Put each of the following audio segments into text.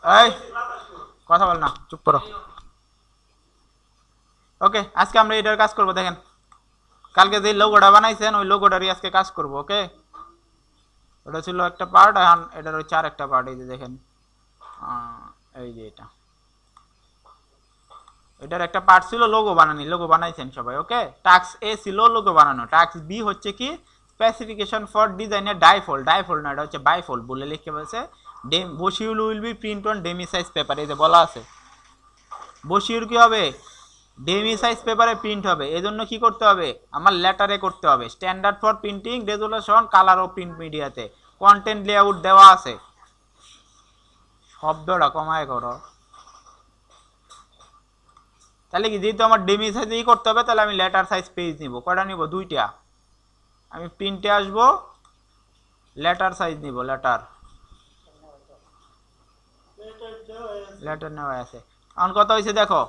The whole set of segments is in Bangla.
এই কথা বল না, চুপ করো। ওকে, আজকে আমরা এটার কাজ করব। দেখেন, কালকে যে লোগোটা বানাইছেন ওই লোগোটারই আজকে কাজ করব। ওকে, ওটা ছিল একটা পার্ট, এখন এটার ওই চার একটা পার্ট। এই যে দেখেন, এই যে এটার একটা পার্ট ছিল লোগো বানানি, লোগো বানাইছেন সবাই। ওকে, টাস্ক এ ছিল লোগো বানানো, টাস্ক বি হচ্ছে কি স্পেসিফিকেশন ফর ডিজাইনের ডাইফোল্ড, ডাইফোল্ড না, এটা হচ্ছে বাইফোল্ড বলে লিখে বলছে। বসিউল will be print on demy size paper, এই যে বলা আছে। বসিউর কি হবে? ডেমি সাইজ পেপারে প্রিন্ট হবে। এজন্য কি করতে হবে? আমার লেটারে করতে হবে। Standard for printing, resolution, colour ও প্রিন্ট মিডিয়াতে কন্টেন্ট লেআউট দেওয়া আছে। শব্দটা কমায় করো। তাহলে কি, যেহেতু আমার ডেমি সাইজেই করতে হবে, তাহলে আমি লেটার সাইজ পেজ নিব। কয়টা নিব? দুইটা। আমি প্রিন্টে আসব, লেটার সাইজ নিব, লেটার লেটার নেওয়া আছে। এখন কথা হয়েছে দেখো,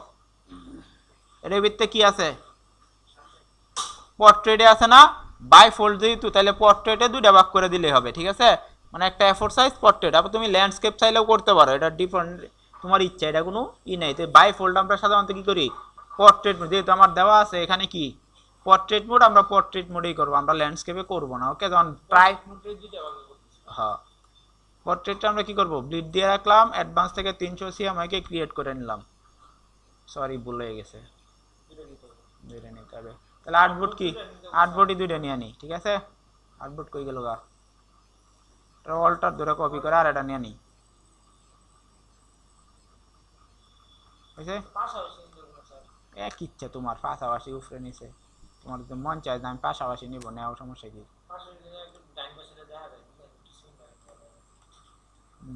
এর ভিতরে কি আছে? পোর্ট্রেটে আছে না? বাই ফোল্ড যেহেতু, তাহলে পোর্ট্রেটে দুইটা ভাগ করে দিলেই হবে। ঠিক আছে, মানে একটা এ4 সাইজ পোর্ট্রেট। আবার তুমি ল্যান্ডস্কেপ চাইলেও করতে পারো, এটা ডিফারেন্ট, তোমার ইচ্ছা, এটা কোনো ই নাই। তো বাই ফোল্ড আমরা সাধারণত কি করি? পোর্ট্রেট মোড, যেহেতু আমার দেওয়া আছে এখানে কি পোর্ট্রেট মোড, আমরা পোর্ট্রেট মোডেই করবো, আমরা ল্যান্ডস্কেপে করবো না। ওকে, যখন ট্রাই, হ্যাঁ, পোর্ট্রেটটা আমরা কি করবো? ব্লিড দিয়ে রাখলাম, অ্যাডভান্স থেকে 300 সিএমআইকে ক্রিয়েট করে নিলাম। সরি, ভুল হয়ে গেছে, দুইটা নিতে হবে। তাহলে আর্টবোর্ড কি, আর্টবোর্ডই দুইটা নিয়ে নিই। ঠিক আছে, আর্টবোর্ড কই গেল গা? অল্টার ধরে কপি করে আর এটা নিয়ে নিই। হয়েছে? এক ইচ্ছা তোমার, পাশাপাশি উফরে নিছে। তোমার তো মন চায় যে আমি পাশাপাশি নিব, নেওয়ার সমস্যা কি?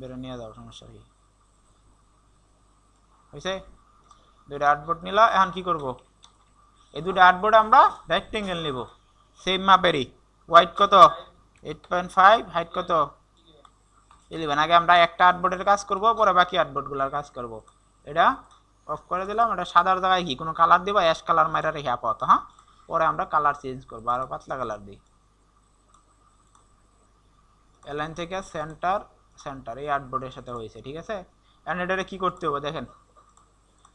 বেরো নিয়ে যাও, সমস্যা কি? হয়েছে? দুইটা আর্টবোর্ড নিলা। এখন কি করব? এই দুটো আর্টবোর্ডে আমরা রেক্টেঙ্গেল নিব, সেম মাপেরই। হোয়াইট কত? 8.5, হাইট কত? 11। আগে আমরা একটা আর্টবোর্ডের কাজ করব, পরে বাকি আর্টবোর্ডগুলোর কাজ করব। এটা অফ করে দিলাম। এটা সাদার জায়গায় কি কোনো কালার দিব? অ্যাশ কালার মাইরা রেখে আপাতত, হ্যাঁ, পরে আমরা কালার চেঞ্জ করবো, আরও পাতলা কালার দিই। এলাইন থেকে সেন্টার, সেন্টার এই আর্টবোর্ডের সাথে হয়েছে। ঠিক আছে, এখন এটারে কি করতে হবে দেখেন,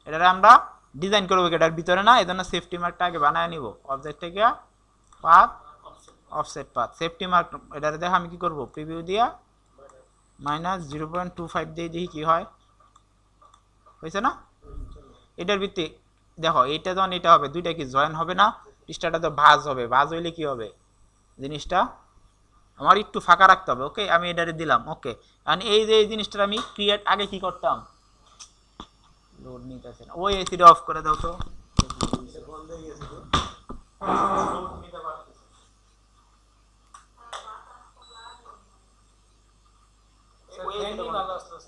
এটারে আমরা ডিজাইন করবো এটার ভিতরে না, এই জন্য সেফটি মার্কটা আগে বানায় নিব। অবজেক্ট থেকে path, offset path, safety mark. এটারে দেখো আমি কি করব? প্রিভিউ দিয়া -0.25 দিয়ে দেখি কি হয়। হয়েছে না? এটার ভিত্তি দেখো, এইটা যখন এটা হবে, দুইটা কি জয়েন হবে না? পৃষ্ঠাটা তো ভাঁজ হবে, ভাঁজ হইলে কি হবে? জিনিসটা আমার একটু ফাঁকা রাখতে হবে। ওকে, আমি এটারে দিলাম। ওকে, কারণ এই যে এই জিনিসটা আমি ক্রিয়েট আগে কি করতাম? লোড নিতেছে না, ওই এসিটা অফ করে দাও তো।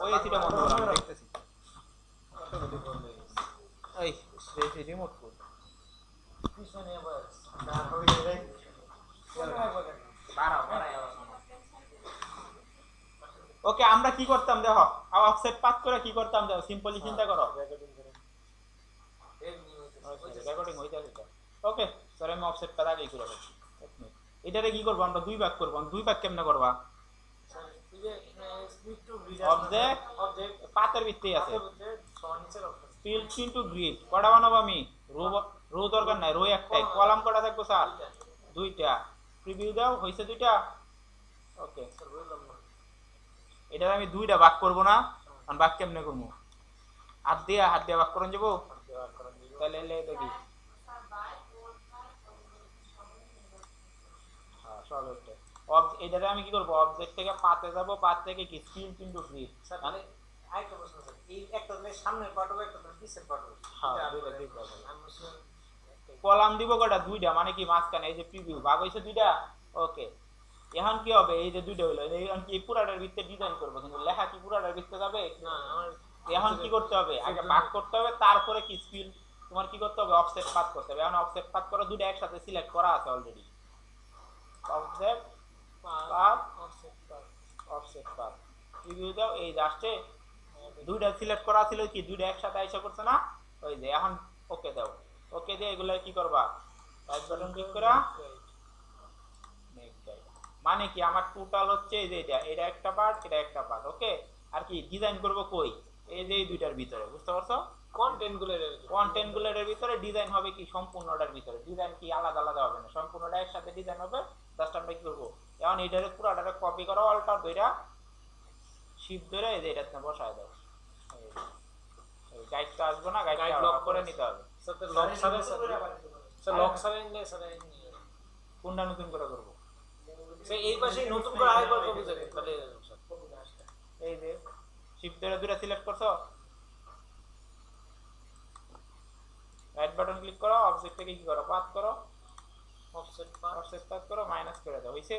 ওই এসিটা বন্ধ করো, আমি দেখতেছি। এই রিমোট কোড ওকে, আমরা কি করতাম দেখো, অফসেট পাথ করে কি করতাম দেখো, সিম্পলি চিন্তা করো। রেকর্ডিং হইতে আছে তো। ওকে, সরি, আমি অফসেট পাথ আগেই করে ফেলছি। এটারে কি করবো আমরা? দুই ভাগ করবো। দুই ভাগ কেমনে করবা? অবজেক্ট পাতের ভিতরেই আছে, স্পিল ইনটু গ্রিড। কটা বানাবো আমি? রো, রো দরকার নাই, রো একটাই। কলাম কটা থাকবো স্যার? দুইটা। প্রিভিউ দাও, হয়েছে দুইটা। ওকে, এটা আমি দুইটা ভাগ করবো না, কারণ ভাগ কেমনে করবো? হাত দিয়া, হাত দিয়া ভাগ করুন যাবো। তাহলে দেখি, হ্যাঁ সব একটা। এটাতে আমি কি করবো? অবজেক্ট থেকে পাতে যাব, পাত থেকে কি স্পিল ইনটু গ্রিড। মানে আরেকটা প্রশ্ন স্যার, এই একটা সামনের পার্ট হবে, একটা পিছের পার্ট হবে। হ্যাঁ, দুইটা দুইটা কলাম দিব কয়টা? দুইটা। মানে কি মাঝখানে এই যে প্রিভিউ ভাগ হইছে দুইটা। ওকে, এখন কি হবে? এই যে দুইটা হইলো, এখন কি পুরাটার ভিতরে ডিজাইন করবো, কিন্তু লেখা কি পুরাটার ভিতরে যাবে? এখন কি করতে হবে? আগে ভাগ করতে হবে, তারপরে কি স্পিল তোমার কি করতে হবে? অফসেট পাথ করতে হবে। এখন অফসেট পাথ করে দুইটা একসাথে সিলেক্ট করা আছে already. Offset path, offset path, preview দাও। এই আসছে, দুইটা সিলেক্ট করা ছিল, কি দুইটা একসাথে আইসা করছে না? ওই যে এখন ওকে দাও। ওকে দিয়ে এগুলা কি করবা? রাইট বাটন ক্লিক করা, নেক্সট গাইড। মানে কি আমার টোটাল হচ্ছে এই যে এটা, এটা একটা পার্ট, এটা একটা পার্ট। ওকে, আর কি ডিজাইন করব কই, এই যে এই দুইটার ভিতরে, বুঝতে পারছো? কন্টেন্টগুলোর ভিতরে ডিজাইন হবে কি সম্পূর্ণটার ভিতরে, ডিজাইন কি আলাদা আলাদা হবে না, সম্পূর্ণটা একসাথে ডিজাইন হবে। জাস্ট আমরা কি করবো, এখন এটারে পুরাটারে কপি করো, অল্টার ধইরা শিফট ধরে এই যে এটাতে বসায় দাও। এই গাইডটা আসবে না, গাইড লক করে নিতে হবে। সাথে লক সারে স্যার লক সারে নিলে স্যার কোনটা নতুন করে করব? স্যার এই পাশে নতুন করে আরেকবার কপি যাবে তাহলে এই যে শিফট ধরে দুটো সিলেক্ট করছো, রাইট বাটন ক্লিক করো, অবজেক্ট থেকে কি করো, পাথ করো, অফসেট পাথ করো, মাইনাস করে দাও, হইছে?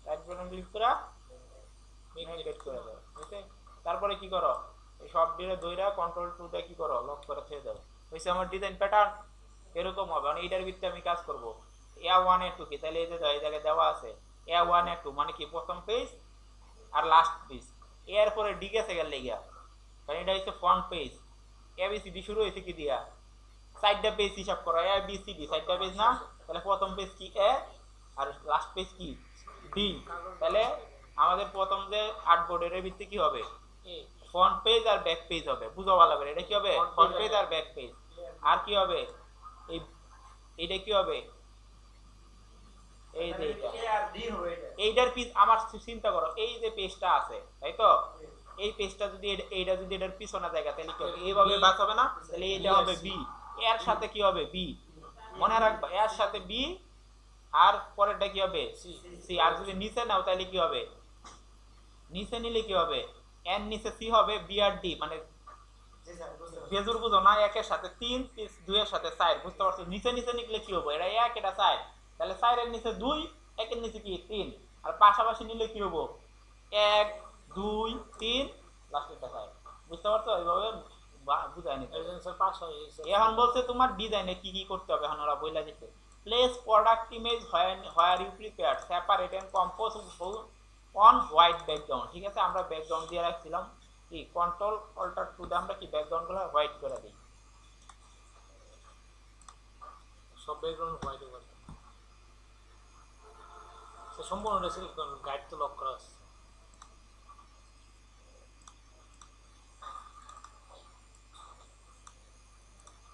রাইট বাটন ক্লিক করো, ম্যাগনেট করে দাও, হইছে? তারপরে কি করো, এই সব ডিলে দইরা কন্ট্রোল টু দে কি করো, লক করে ছেড়ে দাও, হইছে? আমার ডিজাইন প্যাটার্ন এরকম হবে। মানে এইটার ভিতরে আমি কাজ করব A1 A2 কি, তাহলে এই যে এই জায়গায় দেওয়া আছে A1 A2 মানে কি প্রথম পেজ আর লাস্ট পেজ, এর পরে ডি গেছে গেল লাগিয়া, কারণ এটা হচ্ছে ফ্রন্ট পেজ। ABCD শুরু হইছে কি দিয়া, সাইডটা পেজ হিসাব করো, ABCD সাইডটা পেজ না, তাহলে প্রথম পেজ কি A আর লাস্ট পেজ কি D। তাহলে আমাদের প্রথম যে আর্টবোর্ডের ভিত্তি কি হবে, ফ্রন্ট পেজ আর ব্যাক পেজ হবে। বুঝো ভালো করে, এটা কি হবে, ফ্রন্ট পেজ আর ব্যাক পেজ। আর কি হবে, এই এইটা কি হবে, এই যে এইটার পিস আমার চিন্তা করো, এই যে পেজটা আছে তাই তো, এই পেজটা যদি এইটা যদি এটার পিছনে জায়গা, তাহলে কি হবে, এইভাবে বাস হবে না, তাহলে এইটা হবে বি, এর সাথে কি হবে বি, মনে রাখবা এর সাথে বি, আর পরেরটা কি হবে সি। আর যদি নিচে নাও তাহলে কি হবে, নিচে নিলে কি হবে, এর নিচে সি হবে, বি আর ডি, মানে বেজুর বুঝো না, একের সাথে 3 দুইয়ের সাথে 4, বুঝতে পারছো? নিচে নিচে নিলে কি হবে, এটা 1 এটা 4, তাহলে 4 এর নিচে 2, 1 এর নিচে কি 3, আর পাশাপাশি নিলে কি হবে 1 2 3 লাস্টেরটা 4, বুঝতে পারছো? এইভাবে বুঝায় নিতে। এখন বলছে তোমার ডিজাইনে কি কি করতে হবে, এখন ওরা বইলা দিতে, place product image where you prepare separate and compose on white background. ঠিক আছে, আমরা ব্যাকগ্রাউন্ড দিয়ে রাখছিলাম কি, কন্ট্রোল অল্টার টু দে আমরা কি ব্যাকগ্রাউন্ডগুলো হোয়াইট করে দিই, সব ব্যাকগ্রাউন্ড হোয়াইট করে সে সম্পূর্ণটা সিলেক্ট করুন, গাইড তো লক করা আছে।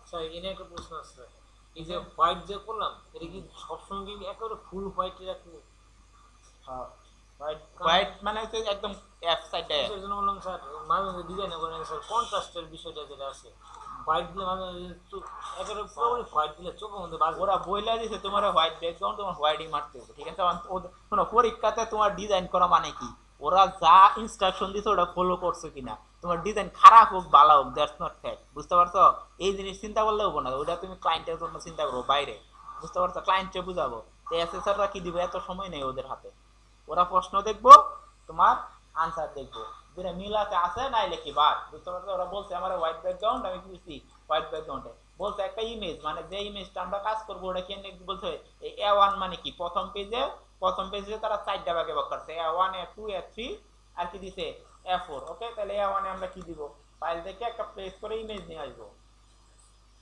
স্যার এখানে একটা প্রশ্ন আছে, এই যে হোয়াইট যে করলাম এটা কি সবসময় কি একেবারে ফুল হোয়াইট রাখবো? হ্যাঁ, হোয়াইট মানে হচ্ছে একদম এফ সাইডে। সেই জন্য বললাম স্যার মাঝে মাঝে ডিজাইন করেন স্যার, কন্ট্রাস্টের বিষয়টা যেটা আছে, হোয়াইট দিলে মাঝে মাঝে একেবারে পুরোপুরি হোয়াইট দিলে চোখের মধ্যে বাজে। ওরা বইলা দিছে তোমার হোয়াইট ব্যাকগ্রাউন্ড, তোমার হোয়াইটই মারতে হবে। ঠিক আছে, শোনো পরীক্ষাতে তোমার ডিজাইন করা মানে কি, ওরা যা ইনস্ট্রাকশন দিছে ওটা ফলো করছো কিনা, তোমার ডিজাইন খারাপ হোক ভালো হোক দ্যাটস নট ফ্যাক্ট, বুঝতে পারছো? এই জিনিস চিন্তা করলে হবো না, ওটা তুমি ক্লায়েন্টের জন্য চিন্তা করবো বাইরে, বুঝতে পারছো? ক্লায়েন্টকে বুঝাবো, তো অ্যাসেসররা কি দিবে, এত সময় নেই ওদের হাতে। ওরা প্রশ্ন দেখবো, তোমার আনসার দেখবো, যেটা মিল আছে নাইলে কি বাদ, বুঝতে পারছো? ওরা বলছে আমার হোয়াইট ব্যাকগ্রাউন্ড, আমি দিচ্ছি হোয়াইট ব্যাকগ্রাউন্ডে, বলছে একটা ইমেজ, মানে যে ইমেজটা আমরা কাজ করবো ওটা কি বলছে এই A1 মানে কি প্রথম পেজে তারা 4টা ভাগে ভাগ করছে, A1 A2 A3 আর কি দিছে A4। ওকে, তাহলে A1 এ আমরা কি দিব, ফাইল থেকে একটা প্লেস করে ইমেজ নিয়ে আসবো।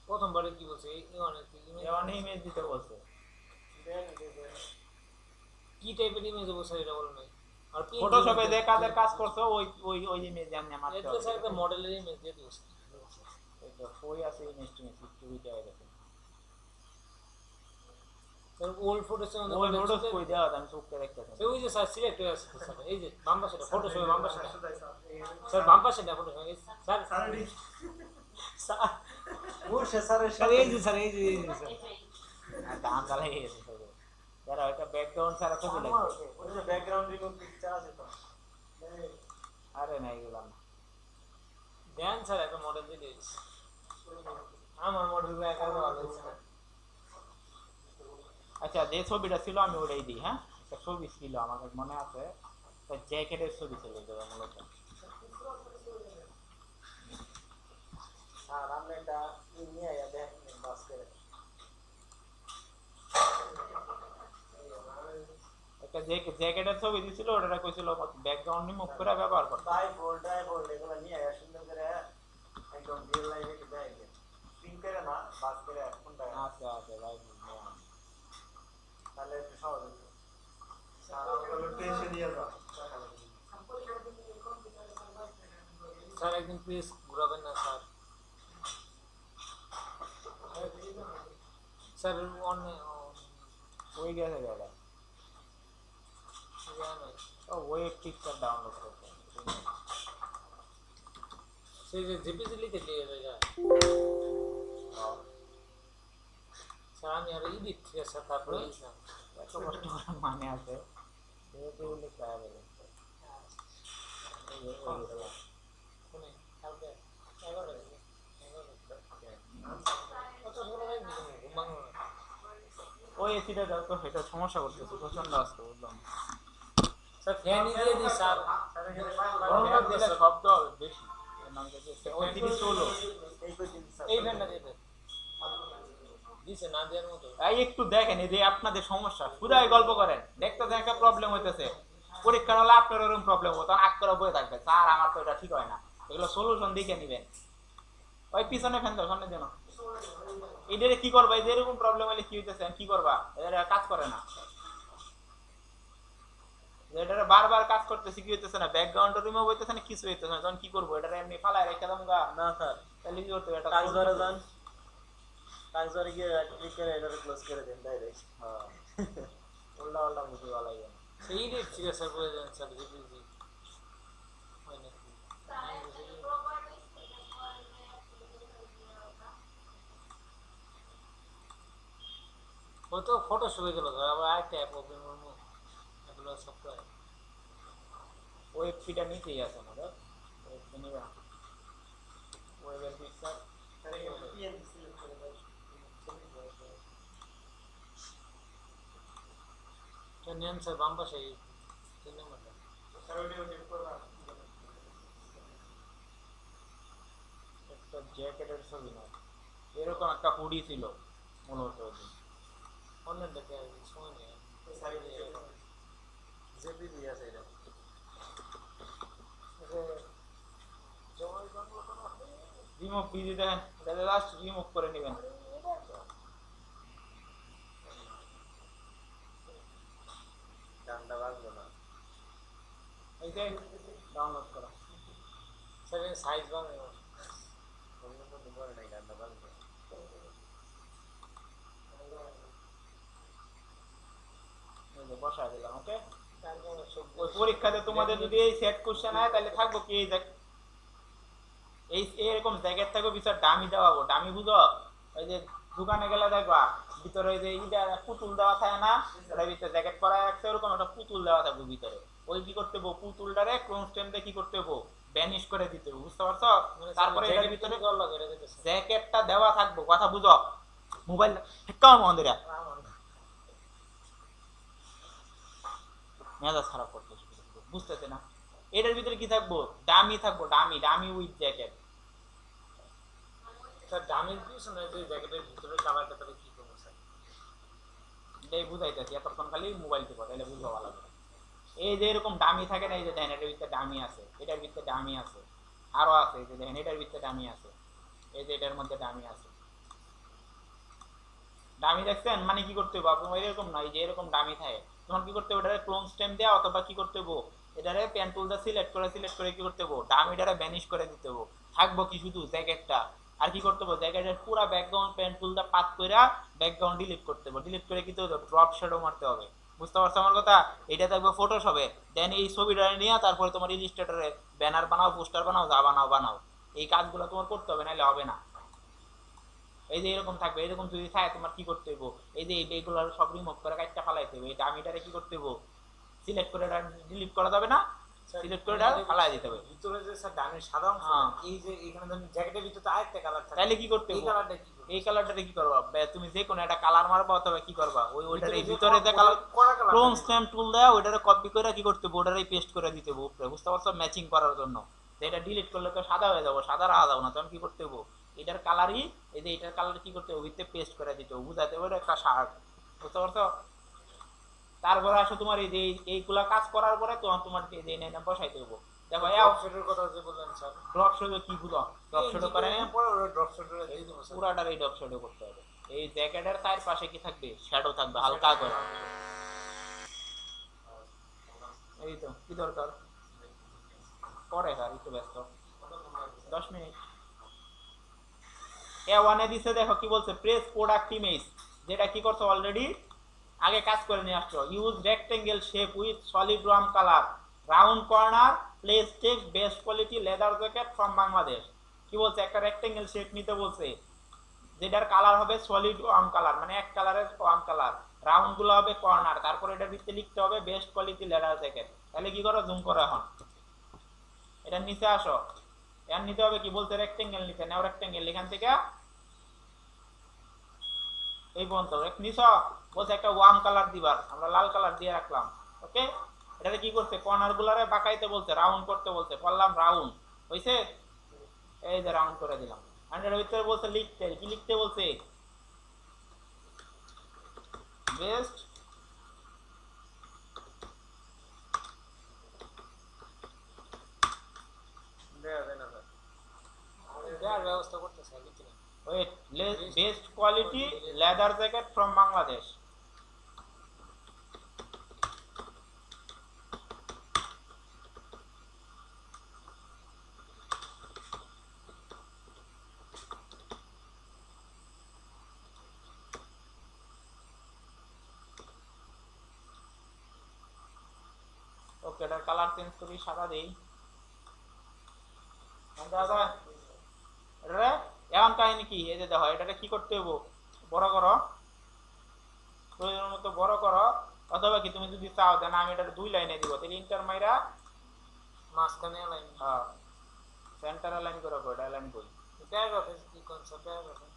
প্রথমবারে কি বলছে A1 এ ইমেজ দিতে বলছে, কি টাইপের ইমেজ বলছে এটা বলেন নাই। আর ফটোশপে যে কাজের কাজ করছো ওই ওই ওই ইমেজ আমরা মারতে হবে, এটা স্যার একটা মডেলের ইমেজ দিয়ে দিয়েছে, এটা ওই আছে ইমেজ টিমেজ একটু ভিডিও আছে স্যার। ওল্ড ফটোস এর ওই ফটোস কই দেওয়া আমি চোখে দেখতেছি, ওই যে স্যার সিলেক্ট হয়ে আছে স্যার, এই যে বাম পাশেটা ফটোশপে বাম পাশেটা স্যার, বাম পাশেটা ফটোশপ স্যার স্যার ওর স্যার এই যে স্যার, এই যে স্যার দাম গালে গেছে যারা একটা ব্যাকগ্রাউন্ড ছাড়া ছবি লাগবে, ওই যে ব্যাকগ্রাউন্ড রিমুভ পিকচার আছে তো, আরে না এগুলো না দেন স্যার একটা মডেল দিয়ে দিয়েছি, আমার মডেলগুলো একেবারে ভালো হচ্ছে না। আচ্ছা, যে ছবিটা ছিল আমি ওটাই দিই। হ্যাঁ, একটা ছবি ছিল আমাদের মনে আছে, জ্যাকেটের ছবি ছিল যেটা মূলত। আর আমরা এটা নিয়ে আয়া দেখেন বাস করে একটা জ্যাকেটের ছবি দিছিল, ওটা কইছিল ব্যাকগ্রাউন্ড রিমুভ করে ব্যবহার করতে। ডাই বোল্ড এগুলো নিয়ে আয়া সুন্দর করে একদম রিয়েল লাইফে কি দেয় প্রিন্ট করে না বাস করে কোনটা আচ্ছা আচ্ছা ভাই, তাহলে একটু সহজ হবে। স্যার আমরা টেনশন নিয়ে যাও টাইপিং প্রেস ঘুরাবেন না স্যার স্যার অন্য ওই গেছে দাদা ও ওয়েব পিকচার ডাউনলোড করতে সেই যে জেপিজি লিখে দিয়ে যায় স্যার আমি আর ইডিট ঠিক আছে তারপরে এত কষ্ট করার মানে আছে যেহেতু লিখতে হবে ওই এসিটা দাও তো এটা সমস্যা করতেছে প্রচন্ড আসতো বুঝলাম স্যার ফ্যান দিয়ে দিই স্যার গরম দিলে শব্দ হবে বেশি ওই জিনিস হলো এই ফ্যানটা দিয়ে দেন দিছে না দেওয়ার মতো এই একটু দেখেন এই যে আপনাদের সমস্যা পুরাই গল্প করেন দেখতে দেখে প্রবলেম হইতেছে পরীক্ষার হলে আপনার ওরকম প্রবলেম হতো আগ করে বয়ে থাকবে স্যার আমার তো এটা ঠিক হয় না এগুলো সলিউশন দিকে নিবেন ওই পিছনে ফ্যান দাও সামনে যেন এদের কি করবা এই যে এরকম প্রবলেম হলে কি হইতেছে কি করবা এদের কাজ করে না এটা বারবার কাজ করতেছে কি হইতেছে না ব্যাকগ্রাউন্ড রিমুভ হইতেছে না কিছু হইতেছে না তখন কি করবো এটা এমনি ফালায় রেখে দাম গা না স্যার তাহলে কি করতে এটা কাজ ধরে যান কাজ ধরে গিয়ে ক্লিক করে এটা ক্লোজ করে দেন ডাইরেক্ট হ্যাঁ উল্টা উল্টা বুঝি ভালো লাগে না সেই রেট ঠিক আছে স্যার বলে দেন স্যার জেপিজি হয় না ও তো ফটো শুয়ে গেল আবার আরেকটা অ্যাপ ওপেন করবো এগুলো সফটওয়্যার ওয়েব ফিটা নিচেই আছে আমাদের ওয়েব ফি নিবা ওয়েবের পিকচার নেন স্যার বাম পাশে 3 নম্বরটা একটা জ্যাকেটের ছবি না এরকম একটা হুডি ছিল মূলত অনলাইনটাকে সময় নেই জেপিজি আছে এটা রিমুভ পিজি দেন তাহলে লাস্ট রিমুভ করে নেবেন গানটা বাজলো না এই যে ডাউনলোড করা স্যার সাইজ বানাবো অন্য কোনো মনে নাই গানটা বাজলো এই যে বসায় দিলাম ওকে ওই পরীক্ষাতে তোমাদের যদি এই সেট কোশ্চেন হয় তাহলে থাকবো কি এই এরকম জ্যাকেট থাকবে বিচার ডামি দেওয়াবো ডামি বুঝো ওই যে দোকানে গেলে দেখবা ভিতরে ওই যে ইটা পুতুল দেওয়া থাকে না ওটার ভিতরে জ্যাকেট পরা রাখছে ওরকম একটা পুতুল দেওয়া থাকবে ভিতরে ওই কি করতে হবো পুতুলটারে ক্লোন স্টেম দিয়ে কি করতে হবো ব্যানিশ করে দিতে হবে বুঝতে পারছো তারপরে এটার ভিতরে জ্যাকেটটা দেওয়া থাকবো কথা বুঝো মোবাইল হেক্কাও মন্দিরা মেজাজ খারাপ করতে বুঝতেছে না এটার ভিতরে কি থাকবো ডামি থাকবো dummy dummy with jacket sir দামের পিছনে যে জ্যাকেটের ভিতরে কাভারটা তাহলে কি করবো স্যার এটাই বুঝাইতেছি এতক্ষণ খালি মোবাইল টিপো তাহলে বুঝবো ভালো করে এই যে এরকম ডামি থাকে না এই যে দেখেন এটার ভিতরে ডামি আছে এটার ভিতরে ডামি আছে আরো আছে এই যে দেখেন এটার ভিতরে ডামি আছে এই যে এটার মধ্যে ডামি আছে ডামি দেখছেন মানে কি করতে হবে আপনার এরকম না এই যে এরকম ডামি থাকে তখন কি করতে হবে এটারে ক্লোন স্টেম দেওয়া অথবা কি করতে হবে এটারে পেন টুল দিয়ে সিলেক্ট করে কি করতে হবে ডামিটারে ব্যানিশ করে দিতে হবে থাকবো কি শুধু জ্যাকেটটা আর কি করতে হবে জ্যাকেটের পুরো ব্যাকগ্রাউন্ড পেন টুল দিয়ে পাত কইরা ব্যাকগ্রাউন্ড ডিলিট করতে হবে ডিলিট করে কি করতে হবে ড্রপ শ্যাডো মারতে হবে বুঝতে পারছো আমার কথা এটা থাকবে ফটোশপে দেন এই ছবিটা নিয়ে তারপরে তোমার ইলাস্ট্রেটরে ব্যানার বানাও পোস্টার বানাও যা বানাও এই কাজগুলো তোমার করতে হবে নাহলে হবে না এই যে এরকম থাকবে এরকম যদি থাকে তোমার কি করতে হবে এই যে এইগুলো সব রিমুভ করে কাটটা ফালাইতে হবে এটা আমিটারে কি করতে হবে সিলেক্ট করে এটা ডিলিট করা যাবে না সিলেক্ট করে এটা ফালাই দিতে হবে ভিতরে যে স্যার দামের সাদা অংশ এই যে এখানে ধরুন জ্যাকেটের ভিতরে আরেকটা কালার থাকে তাহলে কি করতে হবে এই কালারটা কি এই কালারটারে কি করবা তুমি যে কোনো একটা কালার মারবা অথবা কি করবা ওইটার এই ভিতরে যে কালার ক্লোন স্ট্যাম্প টুল দেয়া ওইটারে কপি করে কি করতে হবে ওটারে পেস্ট করে দিতে হবে উপরে বুঝতে পারছো ম্যাচিং করার জন্য এটা ডিলিট করলে তো সাদা হয়ে যাবো সাদা রাখা যাবো না তখন কি করতে হবে এটার কালারই এই যে এটার কালার কি করতে হবে ভিতরে পেস্ট করে দিতে হবে বুঝাতে হবে একটা শার্ট বুঝতে পারছো তারপরে আসো তোমার এই যে এইগুলা কাজ করার পরে তোমার এই যে এনে বসাইতে হবে দেখো এই অপশনের কথা যে বললেন স্যার ড্রপ শো কি বুঝো ড্রপ শো করে পরে ওরা ড্রপ শটটা দিয়ে দেবো স্যার পুরাটার এই ড্রপ শো করতে হবে এই জ্যাকেটের তার পাশে কি থাকবে শ্যাডো থাকবে হালকা করে এই তো কি দরকার পরে আর একটু ব্যস্ত 10 মিনিট। A1 এ দিছে, দেখো কি বলছে, প্রেস প্রোডাক্ট ইমেজ, যেটা কি করছো অলরেডি আগে কাজ করে নিয়ে আসছো। Use rectangle shape with solid worm colour, round corner, place text, best quality leather jacket from Bangladesh. কি বলছে, একটা রেক্টেঙ্গেল শেপ নিতে বলছে, যেটার কালার হবে সলিড ওয়ার্ম কালার, মানে এক কালারের ওয়ার্ম কালার, রাউন্ড গুলো হবে কর্নার, তারপর এটার ভিতরে লিখতে হবে বেস্ট কোয়ালিটি লেদার জ্যাকেট। তাহলে কি করো, জুম করো, এখন এটার নিচে আসো, এর নিতে হবে কি বলছে, রেক্টেঙ্গেল নিতে, নাও রেক্টেঙ্গেল, এখান থেকে এই পর্যন্ত নিছ, বলছে একটা ওয়ার্ম কালার দিবার, আমরা লাল কালার দিয়ে রাখলাম। ওকে, এটাতে কি করছে, কর্নার গুলারে বাঁকাইতে বলছে, রাউন্ড করতে বলছে, করলাম রাউন্ড, হইছে, এই যে রাউন্ড করে দিলাম। আর এর ভিতরে বলছে লিখতে, কি লিখতে বলছে, বেস্ট দেয়া যায় না স্যার। দেওয়ার ব্যবস্থা করতেছে ভিতরে। Wait, best quality leather jacket from Bangladesh. Okay, এটার কালার চেঞ্জ করি, সাদা দেই। এমন কাহিনী কি, এই যে দেখো, এটাকে কি করতে হবো, বড় করো, প্রয়োজন মতো বড় করো, অথবা কি তুমি যদি চাও দেন আমি এটা 2 লাইনে দিব, তাহলে ইন্টার মাইরা মাঝখানে লাইন, হ্যাঁ সেন্টার লাইন করে রাখো, এটা লাইন কই প্যারাগ্রাফে কি কনসেপ্ট, প্যারাগ্রাফে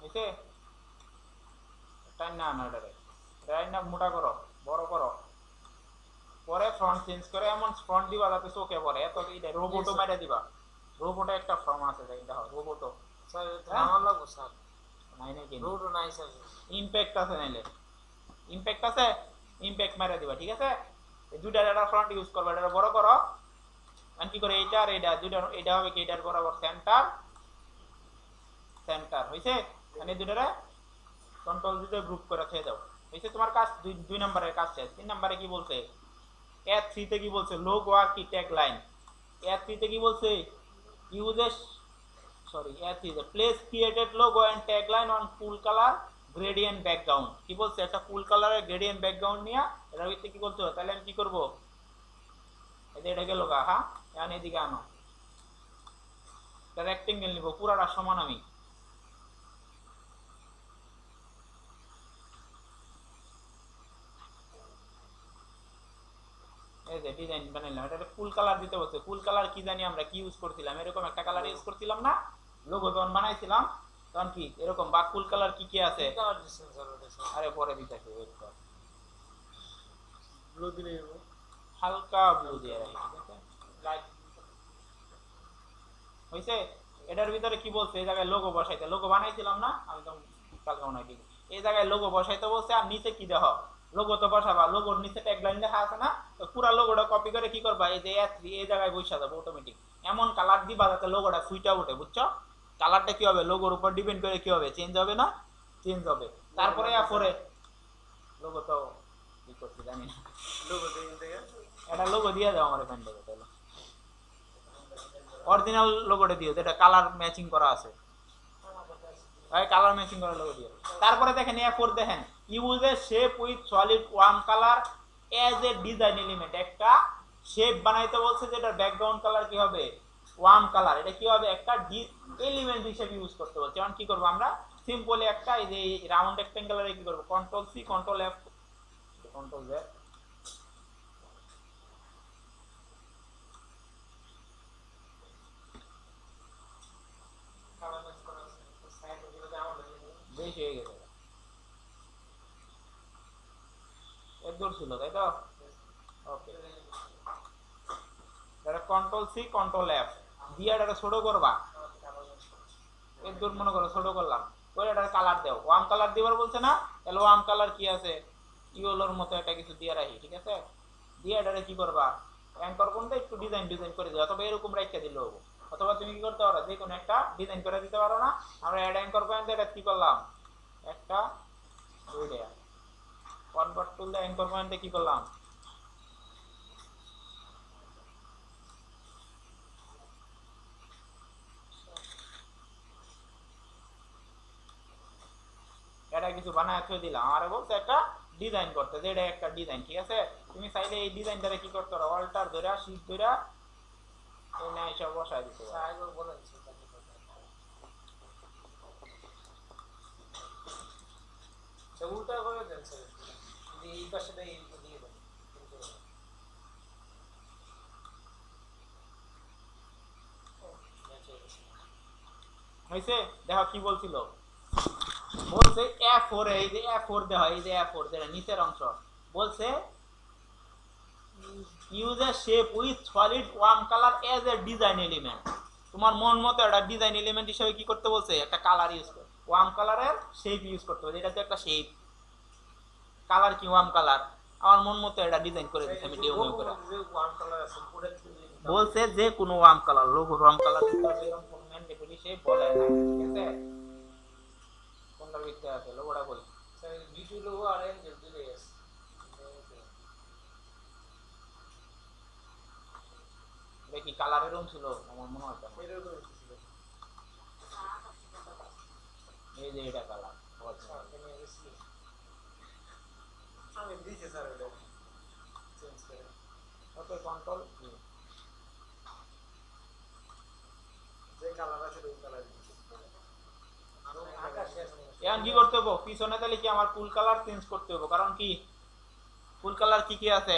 হইছে, টাইম না না, এটারে রাইট না, মোটা করো, বড় করো, পরে ফ্রন্ট চেঞ্জ করে এমন ফ্রন্ট দিবা যাতে চোখে পড়ে, এত এটা রোবটও মেরে দিবা, রোবটে একটা ফর্ম আছে, দেখো রোবটও স্যার আমার লাগবে স্যার, নাই নাকি, রোডও নাই স্যার, ইমপ্যাক্ট আছে, নাইলে ইমপ্যাক্ট আছে, ইমপ্যাক্ট মেরে দিবা, ঠিক আছে। এই দুইটা ডাটা ফ্রন্ট ইউজ করবা, এটা বড় করো, আর কি করে এইটা আর এইটা দুইটা, এটা হবে কি, এটার বরাবর সেন্টার, সেন্টার হইছে, মানে দুইটারে কন্ট্রোল দিতে গ্রুপ করে ছেড়ে দাও, হইছে তোমার কাজ, 2 নম্বরের কাজ শেষ। 3 নম্বরে কি বলছে, A3 তে কি বলছে, লোগো আর কি ট্যাগ লাইন, A3 তে কি বলছে, ইউজেস A3 তে place created logo and tag line on full colour gradient background. কি বলছে, একটা ফুল কালারের গ্রেডিয়েন্ট ব্যাকগ্রাউন্ড নিয়ে এটার ভিতরে কি করতে হবে, তাহলে আমি কি করব, এই যে এটা গেল গা, হ্যাঁ এখন এদিকে আনো, এটা রেক্টেঙ্গেল নিব, পুরাটা সমান আমি, এই যে ডিজাইন বানাইলাম, এটা ফুল কালার দিতে বলছে। ফুল কালার কি জানি আমরা কি ইউজ করছিলাম, এরকম একটা কালার ইউজ করছিলাম না, লোগো যখন বানাইছিলাম তখন কি এরকম, বা ফুল কালার কি কি আছে, কালার দিচ্ছেন স্যার ওটা স্যার, আরে পরে দিতেছি, ওয়েট কর, ব্লু দিলে হবে। হালকা ব্লু দিয়ে রাখি, ঠিক আছে, লাইট হইছে। এটার ভিতরে কি বলছে, এই জায়গায় লোগো বসাইতে, লোগো বানাইছিলাম না আমি, তো কালকে মনে হয়, এই জায়গায় লোগো বসাইতে বলছে, আর নিচে কি দেখো, লোগো তো বসাবা, লোগোর নিচে ট্যাগলাইন লেখা আছে না, তো পুরো লোগোটা কপি করে কি করবা, এই যে A3 এই জায়গায় বসা যাবে অটোমেটিক, এমন কালার দিবা যাতে লোগোটা ফুইটা ওঠে, বুঝছো, কালারটা কি হবে, লোগোর উপর ডিপেন্ড করে কি হবে, চেঞ্জ হবে না, চেঞ্জ হবে। তারপরে পরে লোগো তো কি করছি জানি না, লোগো দিয়ে থেকে এটা লোগো দিয়ে দাও আমার এখান থেকে, তাহলে অরিজিনাল লোগোটা দিও, যেটা কালার ম্যাচিং করা আছে, কালার ম্যাচিং করা লোগো দিও। তারপরে দেখেন A4 দেখেন, use a shape with solid worm colour as a design element, একটা শেপ বানাইতে বলছে, যেটার ব্যাকগ্রাউন্ড কালার কি হবে, ওয়ার্ম কালার, এটা কি হবে, একটা এলিমেন্ট হিসেবে ইউজ করতে বলছে। এখন কি করব আমরা, সিম্পলি একটা এই যে রাউন্ড রেক্টেঙ্গুলারে কি করব, control C control F control Z, বেশি হয়ে গেছে, এক দূর ছিল তাই তো, ওকে, এটা কন্ট্রোল সি কন্ট্রোল এফ দিয়ে এটা ছোট করবা, এক দূর মনে করো ছোট করলাম, ওই এটা কালার দাও, ওয়ার্ম কালার দিবার বলছে না, তাহলে ওয়ার্ম কালার কি আছে, ইয়েলোর মতো একটা কিছু দিয়ে রাখি, ঠিক আছে, দিয়ে এটারে কি করবা, অ্যাঙ্কর কোনটা একটু ডিজাইন করে দিও, অথবা এরকম রাখতে দিলে হবে, অথবা তুমি কি করতে পারো, যে কোনো একটা ডিজাইন করে দিতে পারো না, আমরা অ্যাড অ্যাঙ্কর পয়েন্ট এটা কি করলাম, একটা দুইটা কনভার্ট টুল দিয়ে অ্যাঙ্কর পয়েন্টে কি করলাম, কিছু বানায় থুয়ে দিলাম, আর বলছে একটা ডিজাইন করতে, যে এটা একটা ডিজাইন, ঠিক আছে? তুমি চাইলে এই ডিজাইনটারে কি করতে পারো, অল্টার ধরে শিট ধরে এই না এইসব বসায় দিতে পারো। আগে বলে দিচ্ছি উল্টা করে দেন স্যার, এই পাশে দিয়ে দেন। হয়েছে? দেখো কি বলছিল, বলছে F4, এই যে F4 দেওয়া, এই যে F4 যেটা নিচের অংশ, বলছে use a shape with solid worm colour as a design element. তোমার মন মতো একটা ডিজাইন এলিমেন্ট হিসেবে কি করতে বলছে, একটা কালার ইউজ করে, ওয়ার্ম কালারের শেপ ইউজ করতে বলছে। এটা তো একটা শেপ, কালার কি ওয়ার্ম কালার, আমার মন মতো এটা ডিজাইন করে দিচ্ছে আমি ডিও করে। বলছে যে কোনো worm colour, logo worm colour দিতে হবে, এরকম কোন ম্যান্ডেটরি শেপ বলে না, ঠিক আছে? কোনটা লিখতে আছে লোগোটা বল, স্যার ভিডিও লোগো আর এনজেল দিলে আছে। দেখি কালার এরকম ছিল আমার মনে হয়, এরকম ছিল। এই যে এটা কালার আমি দিয়েছি স্যার, এটা চেঞ্জ করে ওকে কন্ট্রোল যে কালার আছে ওই কালার দিয়েছি। এখন কি করতে হবে পিছনে, তাহলে কি আমার ফুল কালার চেঞ্জ করতে হবে, কারণ কি ফুল কালার কি কি আছে,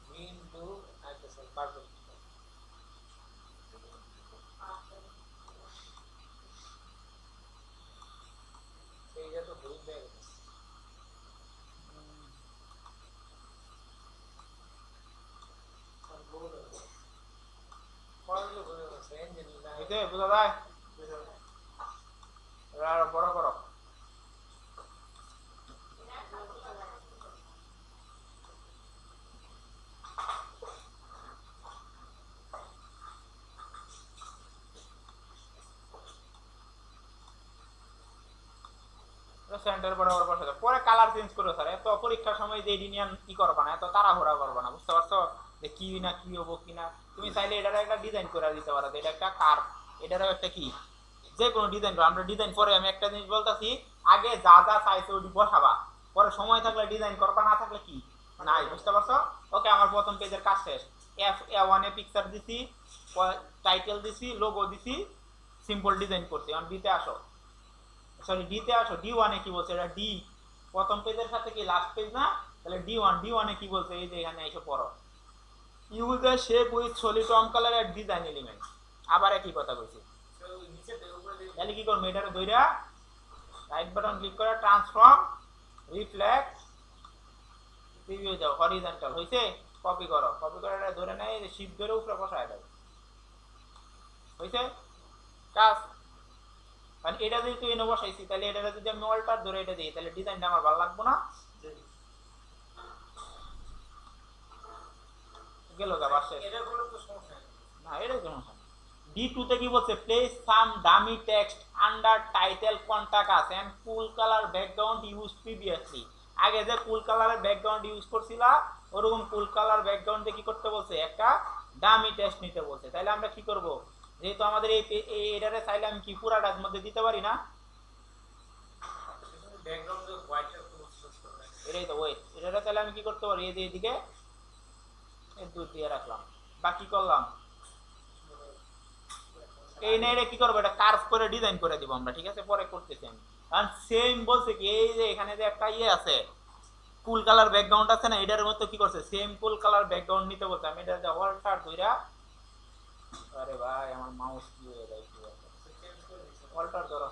গ্রিন ব্লু আছে স্যার, পার্পল। এইটা তো ব্লু ব্যাগ আছে। বুঝতে বোঝা যায়? এবার বড় করো। সেন্টার বরাবর বসাতে পরে কালার চেঞ্জ করো স্যার, এত পরীক্ষার সময় যে ডিনিয়ান কি করবা না, এত তাড়াহুড়া করবা না, বুঝতে পারছো? যে কি না কি হবো কিনা, তুমি চাইলে এটার একটা ডিজাইন করে দিতে পারো, এটা একটা কার্ভ, এটারও একটা কি যে কোনো ডিজাইন করো। আমরা ডিজাইন পরে আমি একটা জিনিস বলতেছি, আগে যা যা চাইছে ওটি বসাবা, পরে সময় থাকলে ডিজাইন করবা, না থাকলে কি নাই, বুঝতে পারছো? ওকে, আমার প্রথম পেজের কাজ শেষ। F1 এ পিকচার দিছি, টাইটেল দিছি, লোগো দিছি, সিম্পল ডিজাইন করছি। এখন বিতে আসো, সরি ডিতে আসো, D1 এ কি বলছে, এটা ডি প্রথম পেজের সাথে কি লাস্ট পেজ না, তাহলে D1 এ কি বলছে, এই যে এখানে এসে পড়ো, use a shape with solid worm colour এর ডিজাইন এলিমেন্ট। আবার একই কথা কইছি, তাহলে কি করব, এটারে ধইরা রাইট বাটন ক্লিক করে ট্রান্সফর্ম রিফ্লেক্ট প্রিভিউ দাও, হরিজন্টাল হইছে, কপি করো, কপি করে এটা ধরে নেয়, শিফট ধরে উপরে বসায় দাও, হইছে কাজ। কারণ এটা যদি তুই এনে বসাইছি, তাহলে এটা যদি আমি অল্টার ধরে এটা দিই, তাহলে ডিজাইনটা আমার ভালো লাগবে না, গেল গা বাসে, এটা কোনো তো সমস্যা নেই না এটাই সমস্যা। D2 তে কি বলছে, place some dummy text under title contact and cool colour background use previously. আগে যে কুল কালারের ব্যাকগ্রাউন্ড ইউজ করছিলা, ওরকম কুল কালার ব্যাকগ্রাউন্ডে কি করতে বলছে, একটা ডামি টেক্সট নিতে বলছে। তাহলে আমরা কি করব, যেহেতু আমাদের এই এটারে চাইলে আমি কি পুরাটার মধ্যে দিতে পারি না, ব্যাকগ্রাউন্ডে হোয়াইটটা তো চুজ করতে হবে। এটাই তো ওয়েট, এটারে তাহলে আমি কি করতে পারি, এই যে এদিকে এই দুধ দিয়ে রাখলাম, বাকি করলাম এই না, এটা কি করবো, এটা কার্ভ করে ডিজাইন করে দিব আমরা, ঠিক আছে? পরে করতেছি আমি। কারণ সেম বলছে কি, এই যে এখানে যে একটা ইয়ে আছে, কুল কালার ব্যাকগ্রাউন্ড আছে না, এটার মতো কি করছে, সেম কুল কালার ব্যাকগ্রাউন্ড নিতে বলছে। আমি এটা অল্টার ধইরা, আরে ভাই আমার মাউস কি হয়ে যায়, কি অল্টার ধরো,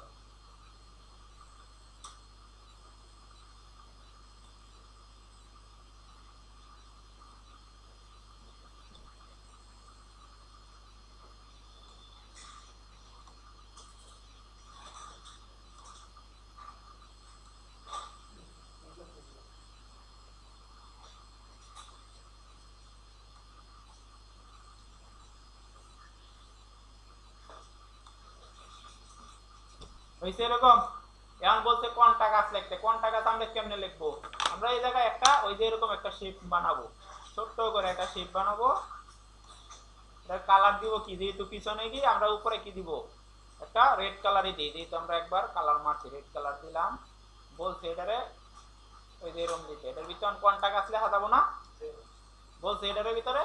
হইছে এরকম। এখন বলছে কোনটা গাছ লিখতে, কোনটা গাছ আমরা কেমনে লিখবো, আমরা এই জায়গায় একটা ওই যে এরকম একটা শেপ বানাবো, ছোট্ট করে একটা শেপ বানাবো, এটা কালার দিব কি, যেহেতু পিছনে গিয়ে আমরা উপরে কি দিব, একটা রেড কালারই দিই, যেহেতু আমরা একবার কালার মারছি, রেড কালার দিলাম, বলছে এটারে ওই যে এরকম দিতে, এটার ভিতরে কোনটা গাছ লেখা যাবো না, বলছে এটার ভিতরে